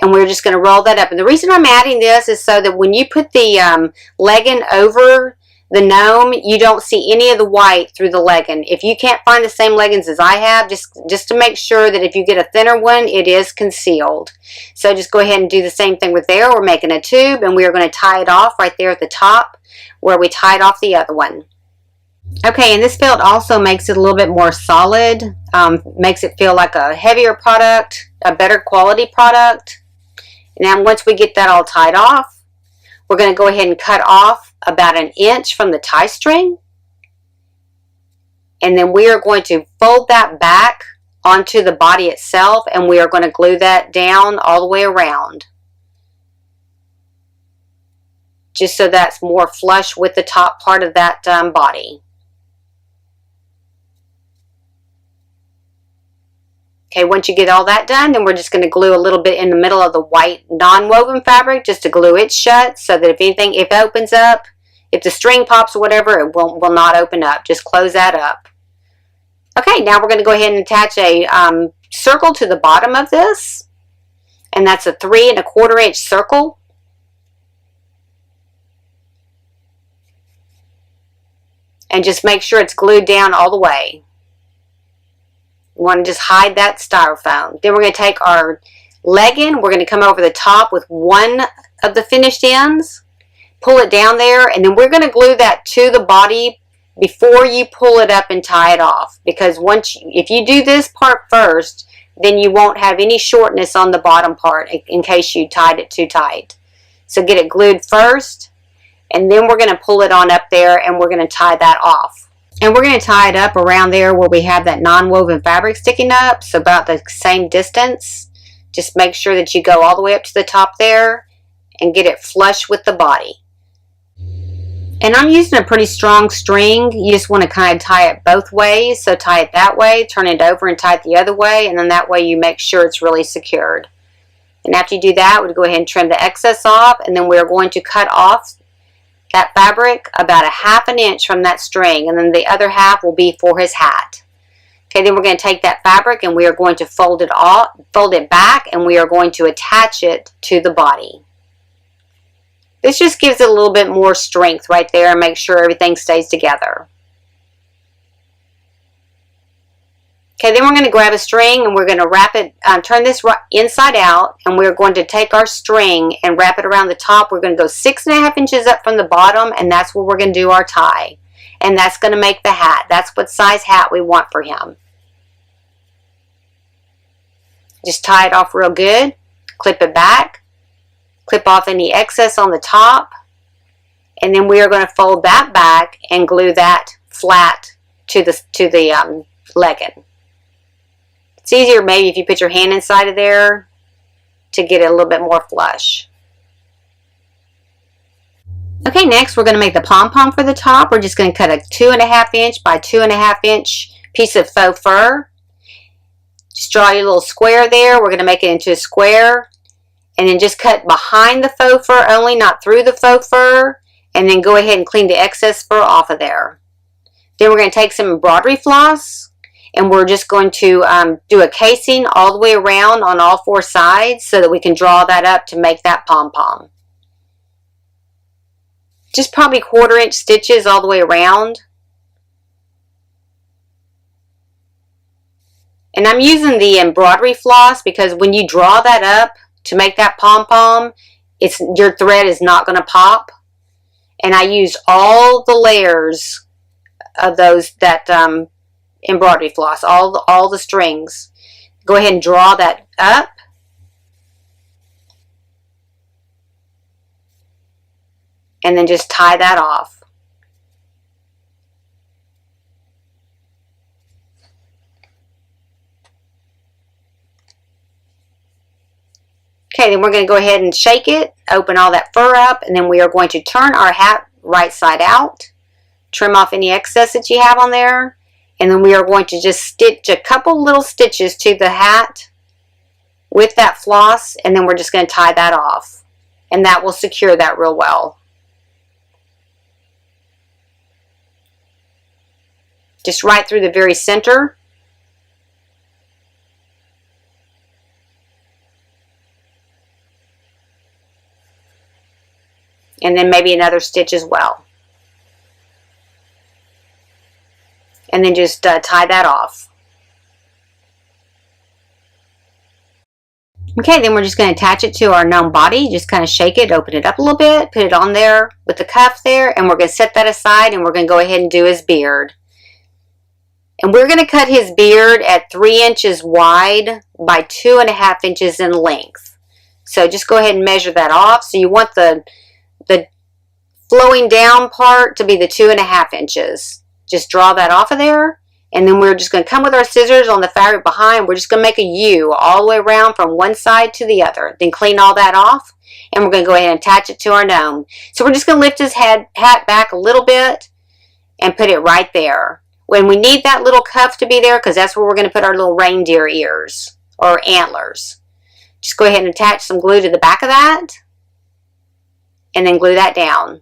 and we're just going to roll that up. And the reason I'm adding this is so that when you put the legging over the gnome, you don't see any of the white through the legging. If you can't find the same leggings as I have, just to make sure that if you get a thinner one, it is concealed. So just go ahead and do the same thing with there. We're making a tube, and we are going to tie it off right there at the top where we tied off the other one. Okay, and this felt also makes it a little bit more solid, makes it feel like a heavier product, a better quality product. Now once we get that all tied off, we're going to go ahead and cut off about 1 inch from the tie string. And then we are going to fold that back onto the body itself, and we are going to glue that down all the way around. Just so that's more flush with the top part of that body. Okay, once you get all that done, then we're just going to glue a little bit in the middle of the white non-woven fabric just to glue it shut so that if anything, if it opens up, if the string pops or whatever, it will not open up. Just close that up. Okay, now we're going to go ahead and attach a circle to the bottom of this, and that's a 3 1/4 inch circle. And just make sure it's glued down all the way. You want to just hide that styrofoam. Then we're going to take our legging. We're going to come over the top with one of the finished ends. Pull it down there. And then we're going to glue that to the body before you pull it up and tie it off. Because if you do this part first, then you won't have any shortness on the bottom part in case you tied it too tight. So get it glued first. And then we're going to pull it on up there and we're going to tie that off. And we're going to tie it up around there where we have that non-woven fabric sticking up, so about the same distance. Just make sure that you go all the way up to the top there and get it flush with the body. And I'm using a pretty strong string. You just want to kind of tie it both ways. So tie it that way, turn it over and tie it the other way, and then that way you make sure it's really secured. And after you do that, we'll go ahead and trim the excess off, and then we're going to cut off that fabric about 1/2 inch from that string, and then the other half will be for his hat. Okay, then we're going to take that fabric and we are going to fold it back, and we are going to attach it to the body. This just gives it a little bit more strength right there and make sure everything stays together. Okay, then we're going to grab a string and we're going to wrap it, turn this inside out, and we're going to take our string and wrap it around the top. We're going to go 6 1/2 inches up from the bottom, and that's where we're going to do our tie. And that's going to make the hat. That's what size hat we want for him. Just tie it off real good, clip it back, clip off any excess on the top, and then we are going to fold that back and glue that flat to the legging. It's easier maybe if you put your hand inside of there to get it a little bit more flush. Okay, next we're going to make the pom-pom for the top. We're just going to cut a 2.5 inch by 2.5 inch piece of faux fur. Just draw your little square there. We're going to make it into a square. And then just cut behind the faux fur only, not through the faux fur. And then go ahead and clean the excess fur off of there. Then we're going to take some embroidery floss. And we're just going to do a casing all the way around on all 4 sides so that we can draw that up to make that pom-pom. Just probably 1/4 inch stitches all the way around. And I'm using the embroidery floss because when you draw that up to make that pom-pom, your thread is not going to pop. And I used all the layers of that embroidery floss, all the strings. Go ahead and draw that up. And then just tie that off. Okay, then we're going to go ahead and shake it, open all that fur up, and then we are going to turn our hat right side out, trim off any excess that you have on there, and then we are going to just stitch a couple little stitches to the hat with that floss, and then we're just going to tie that off, and that will secure that real well. Just right through the very center. And then maybe another stitch as well. And then just tie that off. Okay, then we're just going to attach it to our gnome body. Just kind of shake it, open it up a little bit, put it on there with the cuff there, and we're going to set that aside, and we're going to go ahead and do his beard. And we're going to cut his beard at 3 inches wide by 2.5 inches in length. So just go ahead and measure that off. So you want the flowing down part to be the 2.5 inches. Just draw that off of there. And then we're just going to come with our scissors on the fabric behind. We're just going to make a U all the way around from one side to the other. Then clean all that off. And we're going to go ahead and attach it to our gnome. So we're just going to lift his hat back a little bit and put it right there. When we need that little cuff to be there, because that's where we're going to put our little reindeer ears or antlers. Just go ahead and attach some glue to the back of that. And then glue that down.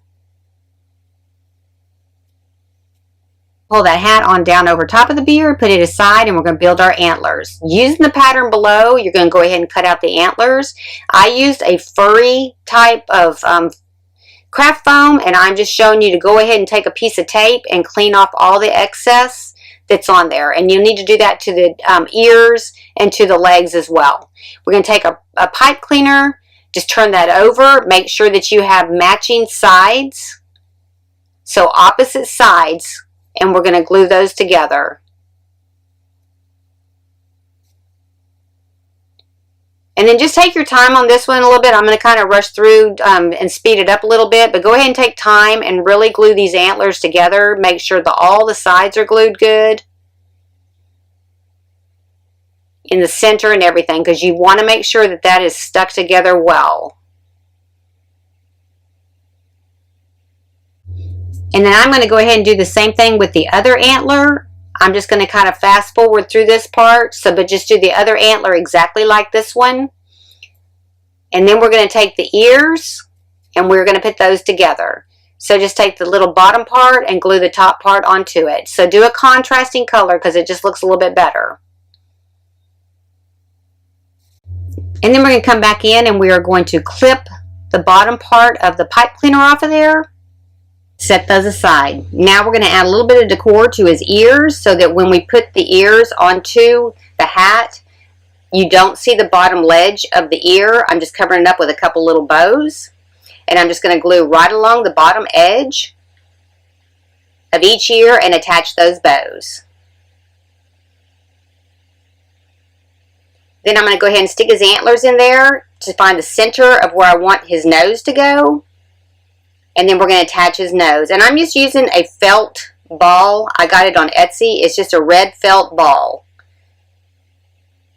Pull that hat on down over top of the beard, put it aside, and we're going to build our antlers. Using the pattern below, you're going to go ahead and cut out the antlers. I used a furry type of craft foam, and I'm just showing you to go ahead and take a piece of tape and clean off all the excess that's on there. And you'll need to do that to the ears and to the legs as well. We're going to take a pipe cleaner, just turn that over, make sure that you have matching sides, so opposite sides, and we're going to glue those together. And then just take your time on this one a little bit. I'm going to kind of rush through and speed it up a little bit. But go ahead and take time and really glue these antlers together. Make sure that all the sides are glued good. In the center and everything. Because you want to make sure that that is stuck together well. And then I'm going to go ahead and do the same thing with the other antler. I'm just going to kind of fast forward through this part, but just do the other antler exactly like this one. And then we're going to take the ears and we're going to put those together. So just take the little bottom part and glue the top part onto it. So do a contrasting color because it just looks a little bit better. And then we're going to come back in and we are going to clip the bottom part of the pipe cleaner off of there. Set those aside. Now we're going to add a little bit of decor to his ears so that when we put the ears onto the hat, you don't see the bottom ledge of the ear. I'm just covering it up with a couple little bows. And I'm just going to glue right along the bottom edge of each ear and attach those bows. Then I'm going to go ahead and stick his antlers in there to find the center of where I want his nose to go. And then we're going to attach his nose. And I'm just using a felt ball. I got it on Etsy. It's just a red felt ball.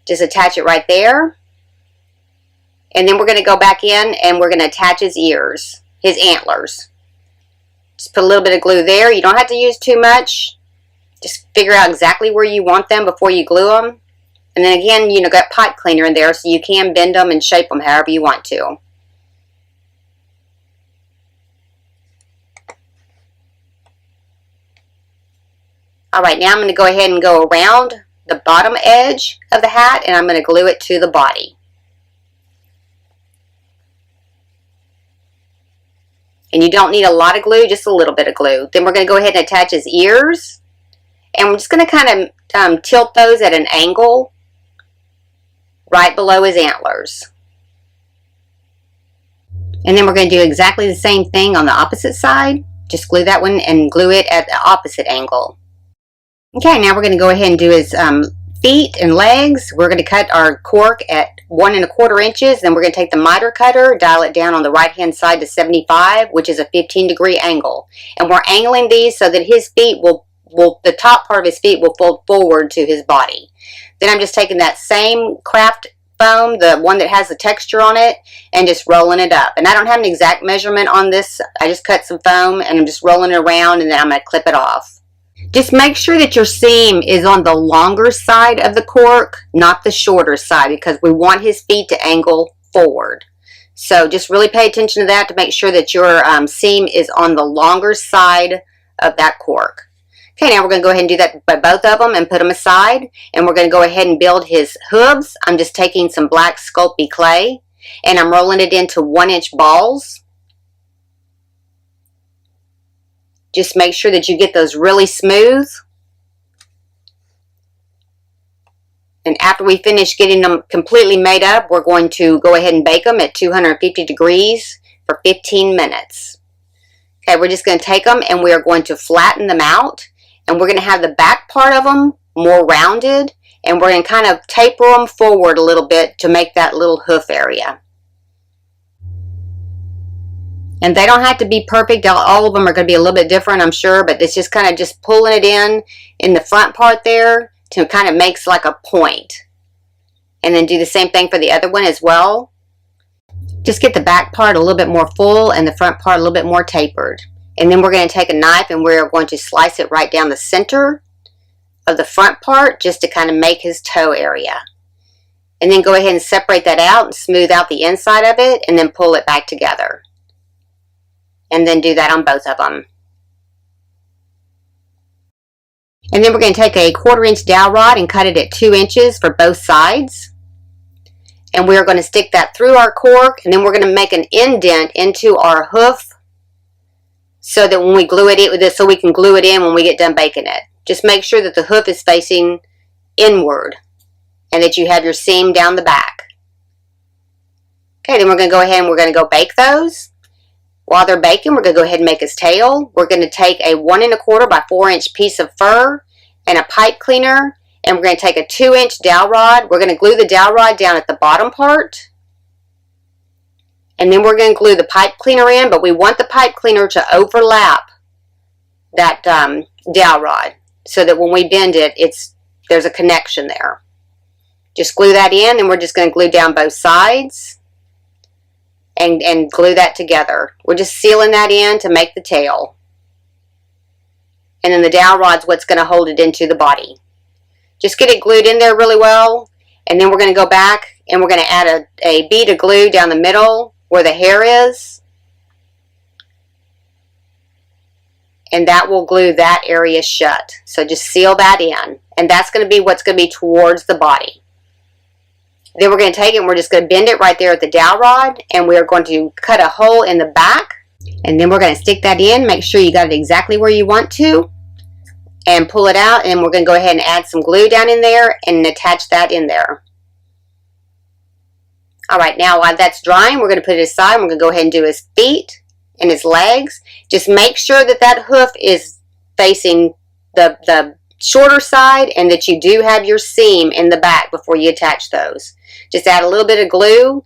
Just attach it right there. And then we're going to go back in and we're going to attach his ears, his antlers. Just put a little bit of glue there. You don't have to use too much. Just figure out exactly where you want them before you glue them. And then again, you know, got pipe cleaner in there so you can bend them and shape them however you want to. Alright, now I'm going to go ahead and go around the bottom edge of the hat and I'm going to glue it to the body. And you don't need a lot of glue, just a little bit of glue. Then we're going to go ahead and attach his ears. And we're just going to kind of tilt those at an angle right below his antlers. And then we're going to do exactly the same thing on the opposite side. Just glue that one and glue it at the opposite angle. Okay, now we're going to go ahead and do his feet and legs. We're going to cut our cork at 1 1/4 inches. Then we're going to take the miter cutter, dial it down on the right hand side to 75, which is a 15-degree angle. And we're angling these so that his feet the top part of his feet will fold forward to his body. Then I'm just taking that same craft foam, the one that has the texture on it, and just rolling it up. And I don't have an exact measurement on this. I just cut some foam and I'm just rolling it around and then I'm going to clip it off. Just make sure that your seam is on the longer side of the cork, not the shorter side, because we want his feet to angle forward. So just really pay attention to that to make sure that your seam is on the longer side of that cork. Okay, now we're going to go ahead and do that by both of them and put them aside. And we're going to go ahead and build his hooves. I'm just taking some black Sculpey clay and I'm rolling it into 1-inch balls. Just make sure that you get those really smooth. And after we finish getting them completely made up, we're going to go ahead and bake them at 250 degrees for 15 minutes. Okay, we're just going to take them and we are going to flatten them out. And we're going to have the back part of them more rounded. And we're going to kind of taper them forward a little bit to make that little hoof area. And they don't have to be perfect. All of them are going to be a little bit different, I'm sure. But it's just kind of just pulling it in the front part there to kind of makes like a point. And then do the same thing for the other one as well. Just get the back part a little bit more full and the front part a little bit more tapered. And then we're going to take a knife and we're going to slice it right down the center of the front part just to kind of make his toe area. And then go ahead and separate that out and smooth out the inside of it and then pull it back together. And then do that on both of them. And then we're going to take a 1/4 inch dowel rod and cut it at 2 inches for both sides. And we're going to stick that through our cork and then we're going to make an indent into our hoof so that when we glue it in, so we can glue it in when we get done baking it. Just make sure that the hoof is facing inward and that you have your seam down the back. Okay, then we're going to go ahead and we're going to go bake those. While they're baking, we're going to go ahead and make his tail. We're going to take a 1 1/4 by 4 inch piece of fur and a pipe cleaner. And we're going to take a 2 inch dowel rod. We're going to glue the dowel rod down at the bottom part. And then we're going to glue the pipe cleaner in, but we want the pipe cleaner to overlap that dowel rod so that when we bend it, there's a connection there. Just glue that in and we're just going to glue down both sides. And glue that together. We're just sealing that in to make the tail. And then the dowel rod's what's going to hold it into the body. Just get it glued in there really well. And then we're going to go back and we're going to add a bead of glue down the middle where the hair is. And that will glue that area shut. So just seal that in. And that's going to be what's going to be towards the body. Then we're going to take it and we're just going to bend it right there at the dowel rod. And we are going to cut a hole in the back. And then we're going to stick that in. Make sure you got it exactly where you want to. And pull it out. And we're going to go ahead and add some glue down in there. And attach that in there. Alright, now while that's drying, we're going to put it aside. We're going to go ahead and do his feet and his legs. Just make sure that that hoof is facing the shorter side. And that you do have your seam in the back before you attach those. Just add a little bit of glue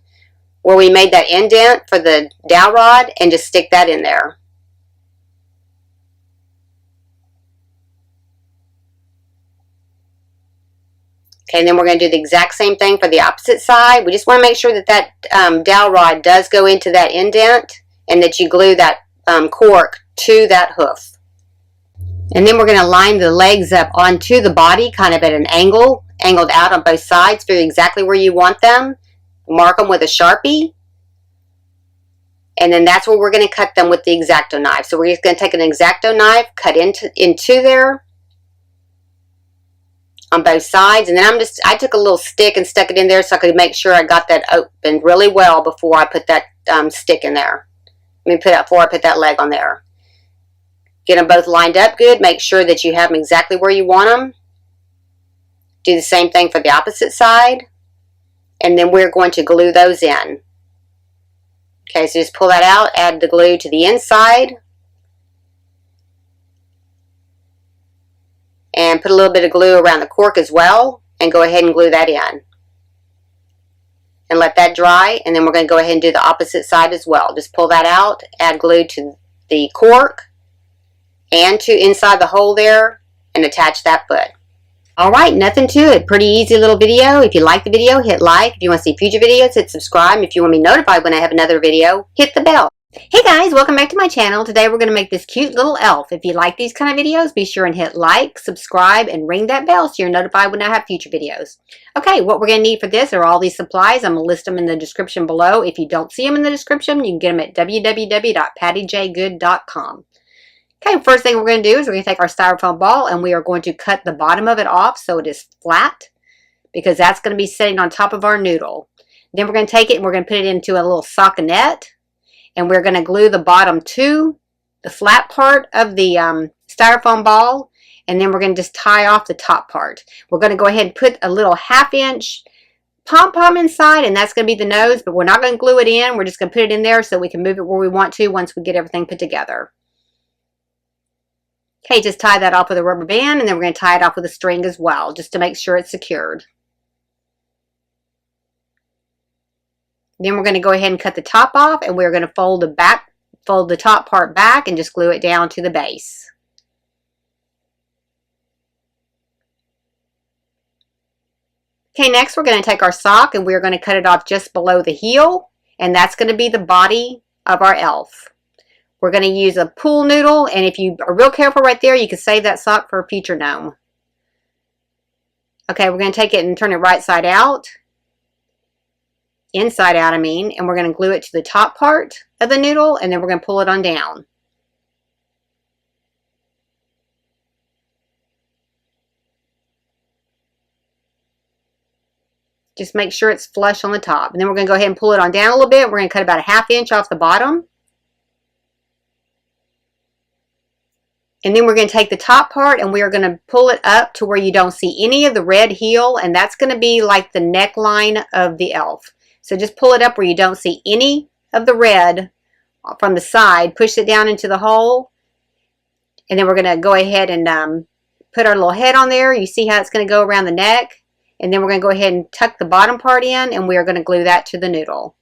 where we made that indent for the dowel rod and just stick that in there. Okay, and then we're going to do the exact same thing for the opposite side. We just want to make sure that that dowel rod does go into that indent and that you glue that cork to that hoof. And then we're going to line the legs up onto the body, kind of at an angle, angled out on both sides, figure exactly where you want them. Mark them with a Sharpie. And then that's where we're going to cut them with the X-Acto knife. So we're just going to take an X-Acto knife, cut into there on both sides. And then I took a little stick and stuck it in there so I could make sure I got that opened really well before I put that stick in there. Before I put that leg on there. Get them both lined up good. Make sure that you have them exactly where you want them. Do the same thing for the opposite side. And then we're going to glue those in. Okay, so just pull that out, add the glue to the inside. And put a little bit of glue around the cork as well. And go ahead and glue that in. And let that dry. And then we're going to go ahead and do the opposite side as well. Just pull that out, add glue to the cork and to inside the hole there, and attach that foot. Alright, nothing to it. Pretty easy little video. If you like the video, hit like. If you want to see future videos, hit subscribe. If you want to be notified when I have another video, hit the bell. Hey guys, welcome back to my channel. Today we're going to make this cute little elf. If you like these kind of videos, be sure and hit like, subscribe, and ring that bell so you're notified when I have future videos. Okay, what we're going to need for this are all these supplies. I'm going to list them in the description below. If you don't see them in the description, you can get them at www.pattyjgood.com. Okay, first thing we're going to do is we're going to take our styrofoam ball and we are going to cut the bottom of it off so it is flat because that's going to be sitting on top of our noodle. Then we're going to take it and we're going to put it into a little stockinette and we're going to glue the bottom to the flat part of the styrofoam ball and then we're going to just tie off the top part. We're going to go ahead and put a little 1/2 inch pom-pom inside and that's going to be the nose, but we're not going to glue it in. We're just going to put it in there so we can move it where we want to once we get everything put together. Okay, just tie that off with a rubber band and then we're going to tie it off with a string as well, just to make sure it's secured. Then we're going to go ahead and cut the top off and we're going to fold the top part back and just glue it down to the base. Okay, next we're going to take our sock and we're going to cut it off just below the heel and that's going to be the body of our elf. We're going to use a pool noodle, and if you are real careful right there, you can save that sock for a future gnome. Okay, we're going to take it and turn it right side out. Inside out, I mean, and we're going to glue it to the top part of the noodle, and then we're going to pull it on down. Just make sure it's flush on the top. And then we're going to go ahead and pull it on down a little bit. We're going to cut about a 1/2 inch off the bottom. And then we're going to take the top part and we are going to pull it up to where you don't see any of the red heel, and that's going to be like the neckline of the elf. So just pull it up where you don't see any of the red from the side, push it down into the hole, and then we're going to go ahead and put our little head on there. You see how it's going to go around the neck, and then we're going to go ahead and tuck the bottom part in and we are going to glue that to the noodle.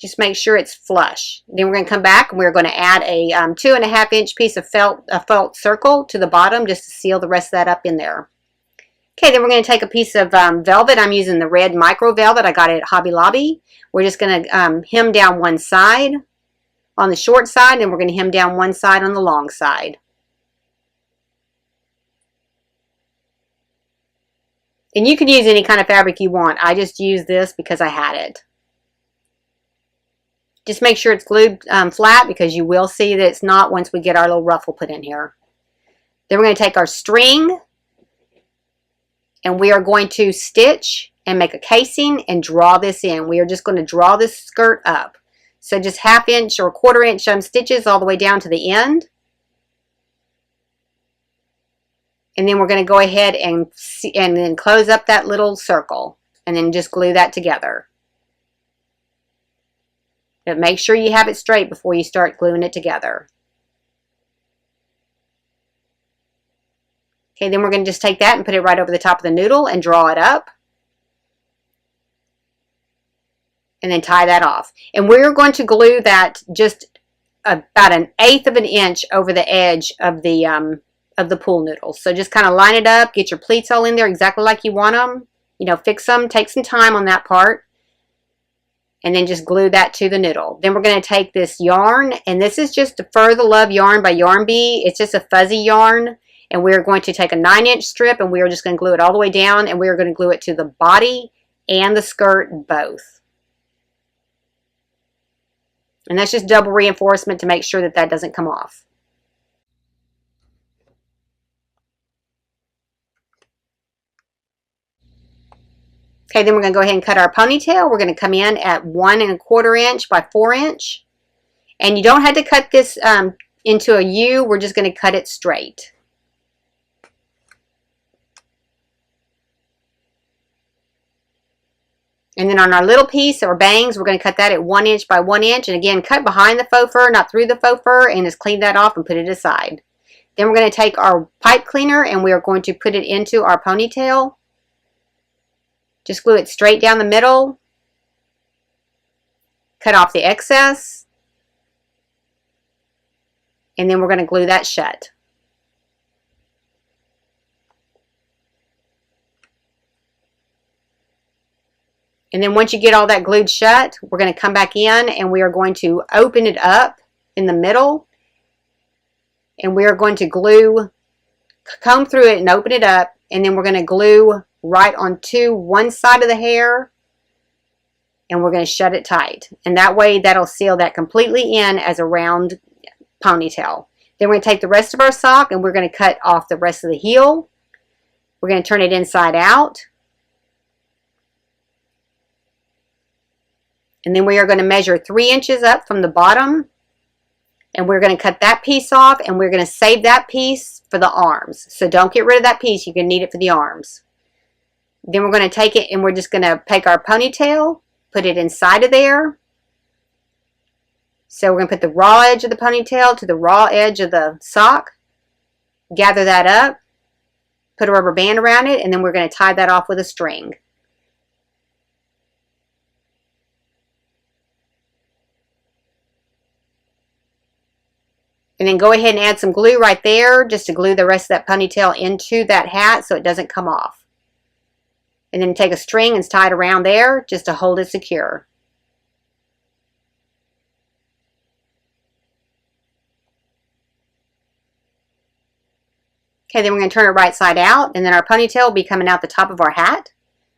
Just make sure it's flush. Then we're going to come back and we're going to add a 2.5 inch piece of felt circle to the bottom just to seal the rest of that up in there. Okay, then we're going to take a piece of velvet. I'm using the red micro velvet I got it at Hobby Lobby. We're just going to hem down one side on the short side and we're going to hem down one side on the long side. And you can use any kind of fabric you want. I just used this because I had it. Just make sure it's glued flat because you will see that it's not once we get our little ruffle put in here. Then we're going to take our string and we are going to stitch and make a casing and draw this in. We are just going to draw this skirt up. So just 1/2 inch or 1/4 inch stitches all the way down to the end. And then we're going to go ahead and then close up that little circle and then just glue that together. But make sure you have it straight before you start gluing it together. Okay, then we're going to just take that and put it right over the top of the noodle and draw it up. and then tie that off. And we're going to glue that just about 1/8 of an inch over the edge of the pool noodles. So just kind of line it up, get your pleats all in there exactly like you want them. You know, fix them, take some time on that part, and then just glue that to the noodle. Then we're going to take this yarn, and this is just Fur the Love yarn by Yarn Bee. It's just a fuzzy yarn, and we're going to take a 9-inch strip, and we are just going to glue it all the way down, and we are going to glue it to the body and the skirt both. And that's just double reinforcement to make sure that that doesn't come off. Okay, then we're going to go ahead and cut our ponytail. We're going to come in at 1 1/4 inch by 4 inch. And you don't have to cut this into a U. We're just going to cut it straight. And then on our little piece or bangs, we're going to cut that at 1 inch by 1 inch. And again, cut behind the faux fur, not through the faux fur, and just clean that off and put it aside. Then we're going to take our pipe cleaner and we are going to put it into our ponytail. Just glue it straight down the middle. Cut off the excess. And then we're going to glue that shut. And then once you get all that glued shut, we're going to come back in and we are going to open it up in the middle. And we are going to glue, comb through it and open it up. And then we're going to glue right onto one side of the hair. And we're going to shut it tight. And that way that'll seal that completely in as a round ponytail. Then we're going to take the rest of our sock and we're going to cut off the rest of the heel. We're going to turn it inside out. And then we are going to measure 3 inches up from the bottom. And we're going to cut that piece off and we're going to save that piece for the arms. So don't get rid of that piece. You're going to need it for the arms. Then we're going to take it and we're just going to take our ponytail, put it inside of there. So we're going to put the raw edge of the ponytail to the raw edge of the sock. Gather that up. Put a rubber band around it and then we're going to tie that off with a string. And then go ahead and add some glue right there just to glue the rest of that ponytail into that hat so it doesn't come off. And then take a string and tie it around there just to hold it secure. Okay, then we're going to turn it right side out and then our ponytail will be coming out the top of our hat.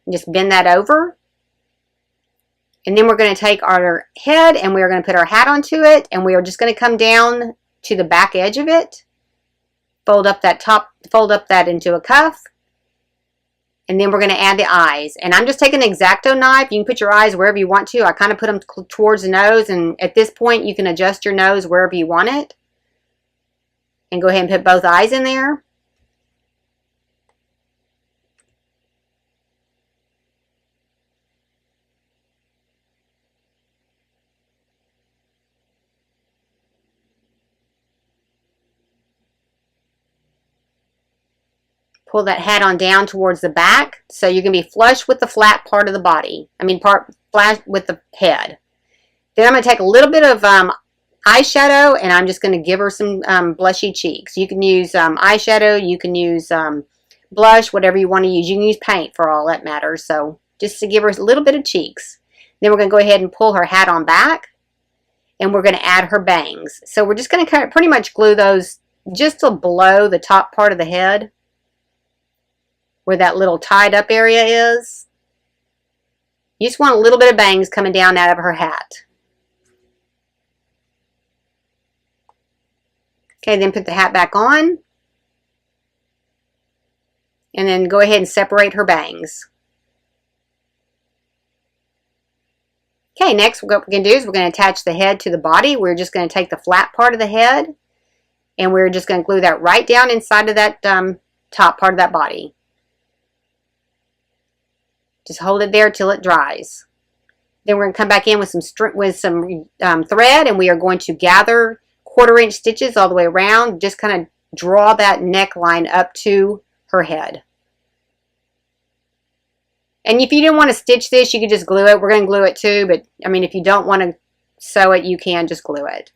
And just bend that over. And then we're going to take our head and we are going to put our hat onto it and we are just going to come down to the back edge of it, fold up that into a cuff, and then we're going to add the eyes. And I'm just taking an X-Acto knife. You can put your eyes wherever you want to. I kind of put them towards the nose, and at this point you can adjust your nose wherever you want it. And go ahead and put both eyes in there. Pull that hat on down towards the back so you can be flush with the flat part of the body. I mean, flat with the head. Then I'm going to take a little bit of eyeshadow and I'm just going to give her some blushy cheeks. You can use eyeshadow, you can use blush, whatever you want to use. You can use paint for all that matters. So just to give her a little bit of cheeks. Then we're going to go ahead and pull her hat on back and we're going to add her bangs. So we're just going to pretty much glue those just below the top part of the head, where that little tied up area is. You just want a little bit of bangs coming down out of her hat. Okay, then put the hat back on. And then go ahead and separate her bangs. Okay, next what we're going to do is we're going to attach the head to the body. We're just going to take the flat part of the head and we're just going to glue that right down inside of that top part of that body. Just hold it there till it dries. Then we're going to come back in with some thread and we are going to gather 1/4 inch stitches all the way around. Just kind of draw that neckline up to her head. And if you didn't want to stitch this, you could just glue it. We're going to glue it too, but I mean, if you don't want to sew it, you can just glue it.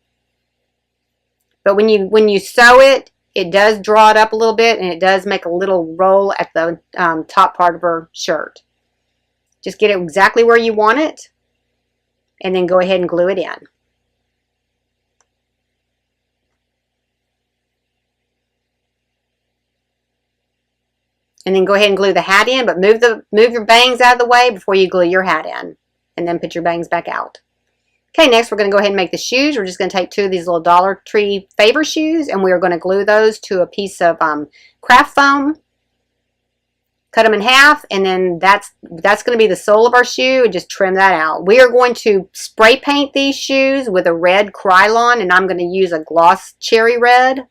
But when you sew it, it does draw it up a little bit, and it does make a little roll at the top part of her shirt. Just get it exactly where you want it, and then go ahead and glue it in. And then go ahead and glue the hat in, but move your bangs out of the way before you glue your hat in, and then put your bangs back out. Okay, next we're going to go ahead and make the shoes. We're just going to take two of these little Dollar Tree Favor shoes, and we are going to glue those to a piece of craft foam. Cut them in half, and then that's going to be the sole of our shoe, and just trim that out. We are going to spray paint these shoes with a red Krylon, and I'm going to use a gloss cherry red.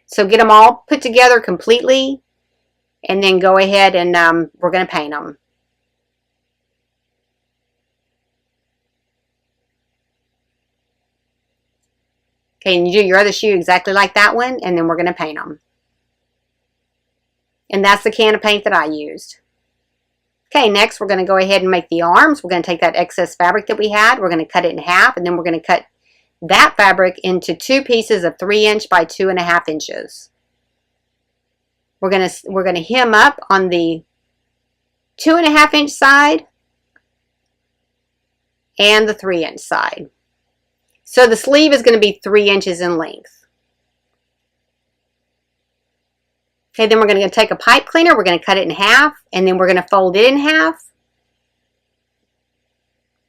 So get them all put together completely, and then go ahead and we're going to paint them. Okay, and you do your other shoe exactly like that one, and then we're going to paint them. And that's the can of paint that I used. Okay, next we're going to go ahead and make the arms. We're going to take that excess fabric that we had, we're going to cut it in half, and then we're going to cut that fabric into two pieces of 3" by 2.5 inches. We're going to hem up on the 2.5 inch side and the 3 inch side. So the sleeve is going to be 3 inches in length. Okay, then we're going to take a pipe cleaner, we're going to cut it in half, and then we're going to fold it in half.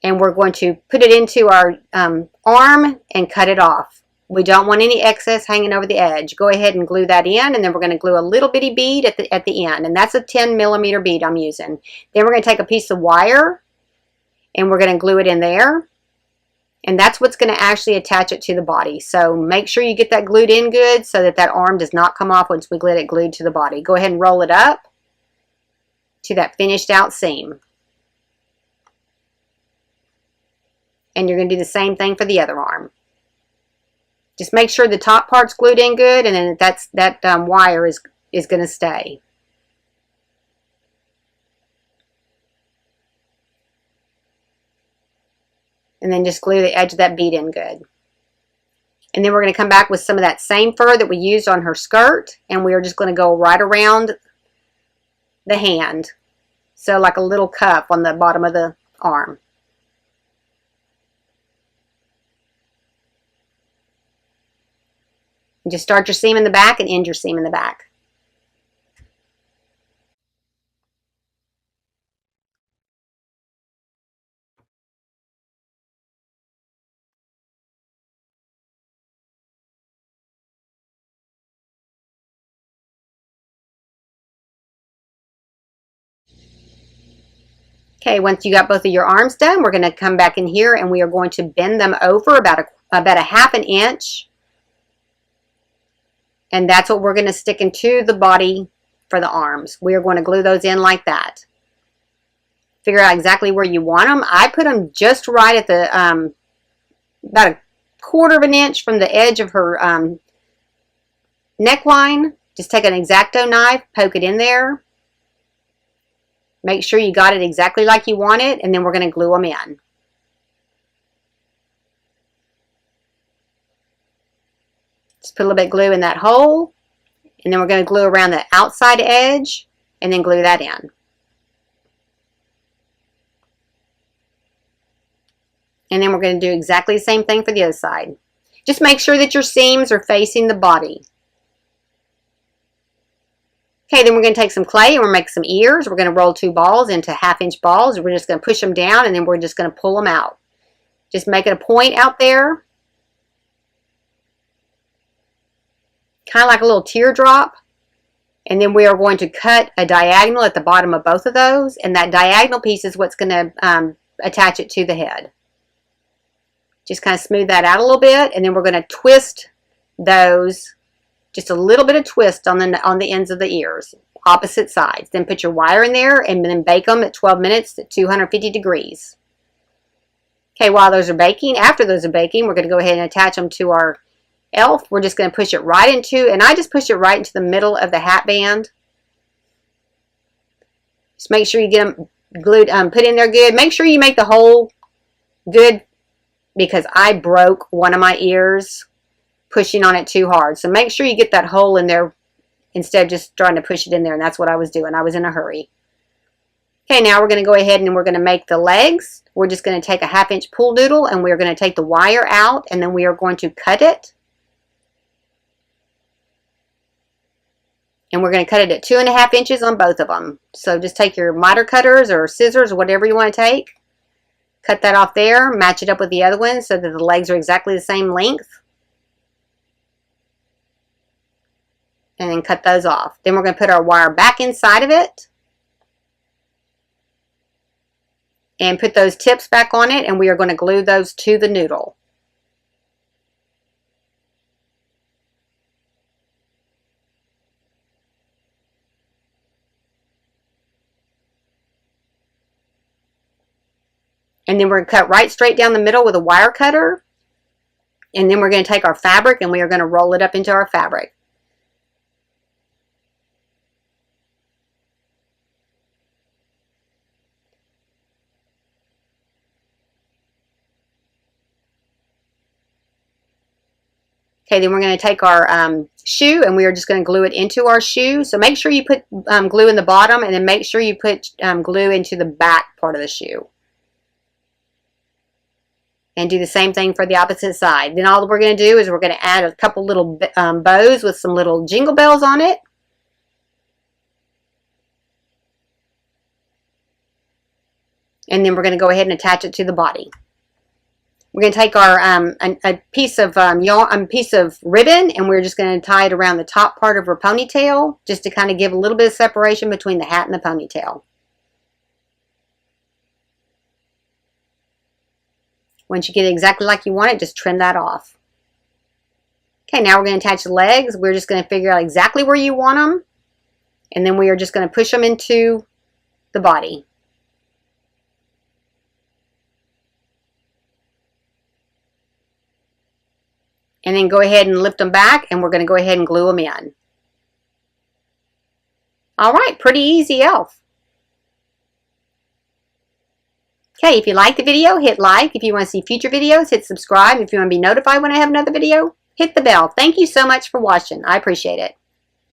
And we're going to put it into our arm and cut it off. We don't want any excess hanging over the edge. Go ahead and glue that in, and then we're going to glue a little bitty bead at the end, and that's a 10mm bead I'm using. Then we're going to take a piece of wire, and we're going to glue it in there. And that's what's going to actually attach it to the body. So make sure you get that glued in good so that that arm does not come off once we get it glued to the body. Go ahead and roll it up to that finished out seam. And you're going to do the same thing for the other arm. Just make sure the top part's glued in good, and then that wire is going to stay. And then just glue the edge of that bead in good. And then we're going to come back with some of that same fur that we used on her skirt, and we are just going to go right around the hand. So like a little cuff on the bottom of the arm. And just start your seam in the back and end your seam in the back. Okay, once you got both of your arms done, we're going to come back in here and we are going to bend them over about a 1/2 inch. And that's what we're going to stick into the body for the arms. We are going to glue those in like that. Figure out exactly where you want them. I put them just right at the, about a 1/4 inch from the edge of her neckline. Just take an X-Acto knife, poke it in there. Make sure you got it exactly like you want it, and then we're going to glue them in. Just put a little bit of glue in that hole, and then we're going to glue around the outside edge, and then glue that in. And then we're going to do exactly the same thing for the other side. Just make sure that your seams are facing the body. Okay, then we're going to take some clay and we're going to make some ears. We're going to roll 2 balls into 1/2 inch balls. We're just going to push them down, and then we're just going to pull them out. Just making a point out there. Kind of like a little teardrop. And then we are going to cut a diagonal at the bottom of both of those. And that diagonal piece is what's going to attach it to the head. Just kind of smooth that out a little bit. And then we're going to twist those. Just a little bit of twist on the ends of the ears, opposite sides. Then put your wire in there and then bake them at 12 minutes at 250 degrees. Okay, while those are baking, after those are baking, we're going to go ahead and attach them to our elf. We're just going to push it right into, and I just push it right into the middle of the hat band. Just make sure you get them glued, put in there good. Make sure you make the hole good, because I broke one of my ears pushing on it too hard. So make sure you get that hole in there instead of just trying to push it in there. And that's what I was doing. I was in a hurry. Okay, now we're going to go ahead and we're going to make the legs. We're just going to take a 1/2 inch pool noodle and we're going to take the wire out and then we are going to cut it. And we're going to cut it at 2.5 inches on both of them. So just take your miter cutters or scissors or whatever you want to take. Cut that off there. Match it up with the other one so that the legs are exactly the same length. And then cut those off. Then we're going to put our wire back inside of it. And put those tips back on it. And we are going to glue those to the noodle. And then we're going to cut right straight down the middle with a wire cutter. And then we're going to take our fabric and we are going to roll it up into our fabric. Okay, then we're going to take our shoe and we are just going to glue it into our shoe. So make sure you put glue in the bottom and then make sure you put glue into the back part of the shoe. And do the same thing for the opposite side. Then all we're going to do is we're going to add a couple little bows with some little jingle bells on it. And then we're going to go ahead and attach it to the body. We're going to take our a piece of ribbon and we're just going to tie it around the top part of her ponytail just to kind of give a little bit of separation between the hat and the ponytail. Once you get it exactly like you want it, just trim that off. Okay, now we're going to attach the legs. We're just going to figure out exactly where you want them. And then we are just going to push them into the body. And then go ahead and lift them back and we're going to go ahead and glue them in. All right, pretty easy elf. Okay, if you like the video, hit like. If you want to see future videos, hit subscribe. If you want to be notified when I have another video, hit the bell. Thank you so much for watching. I appreciate it.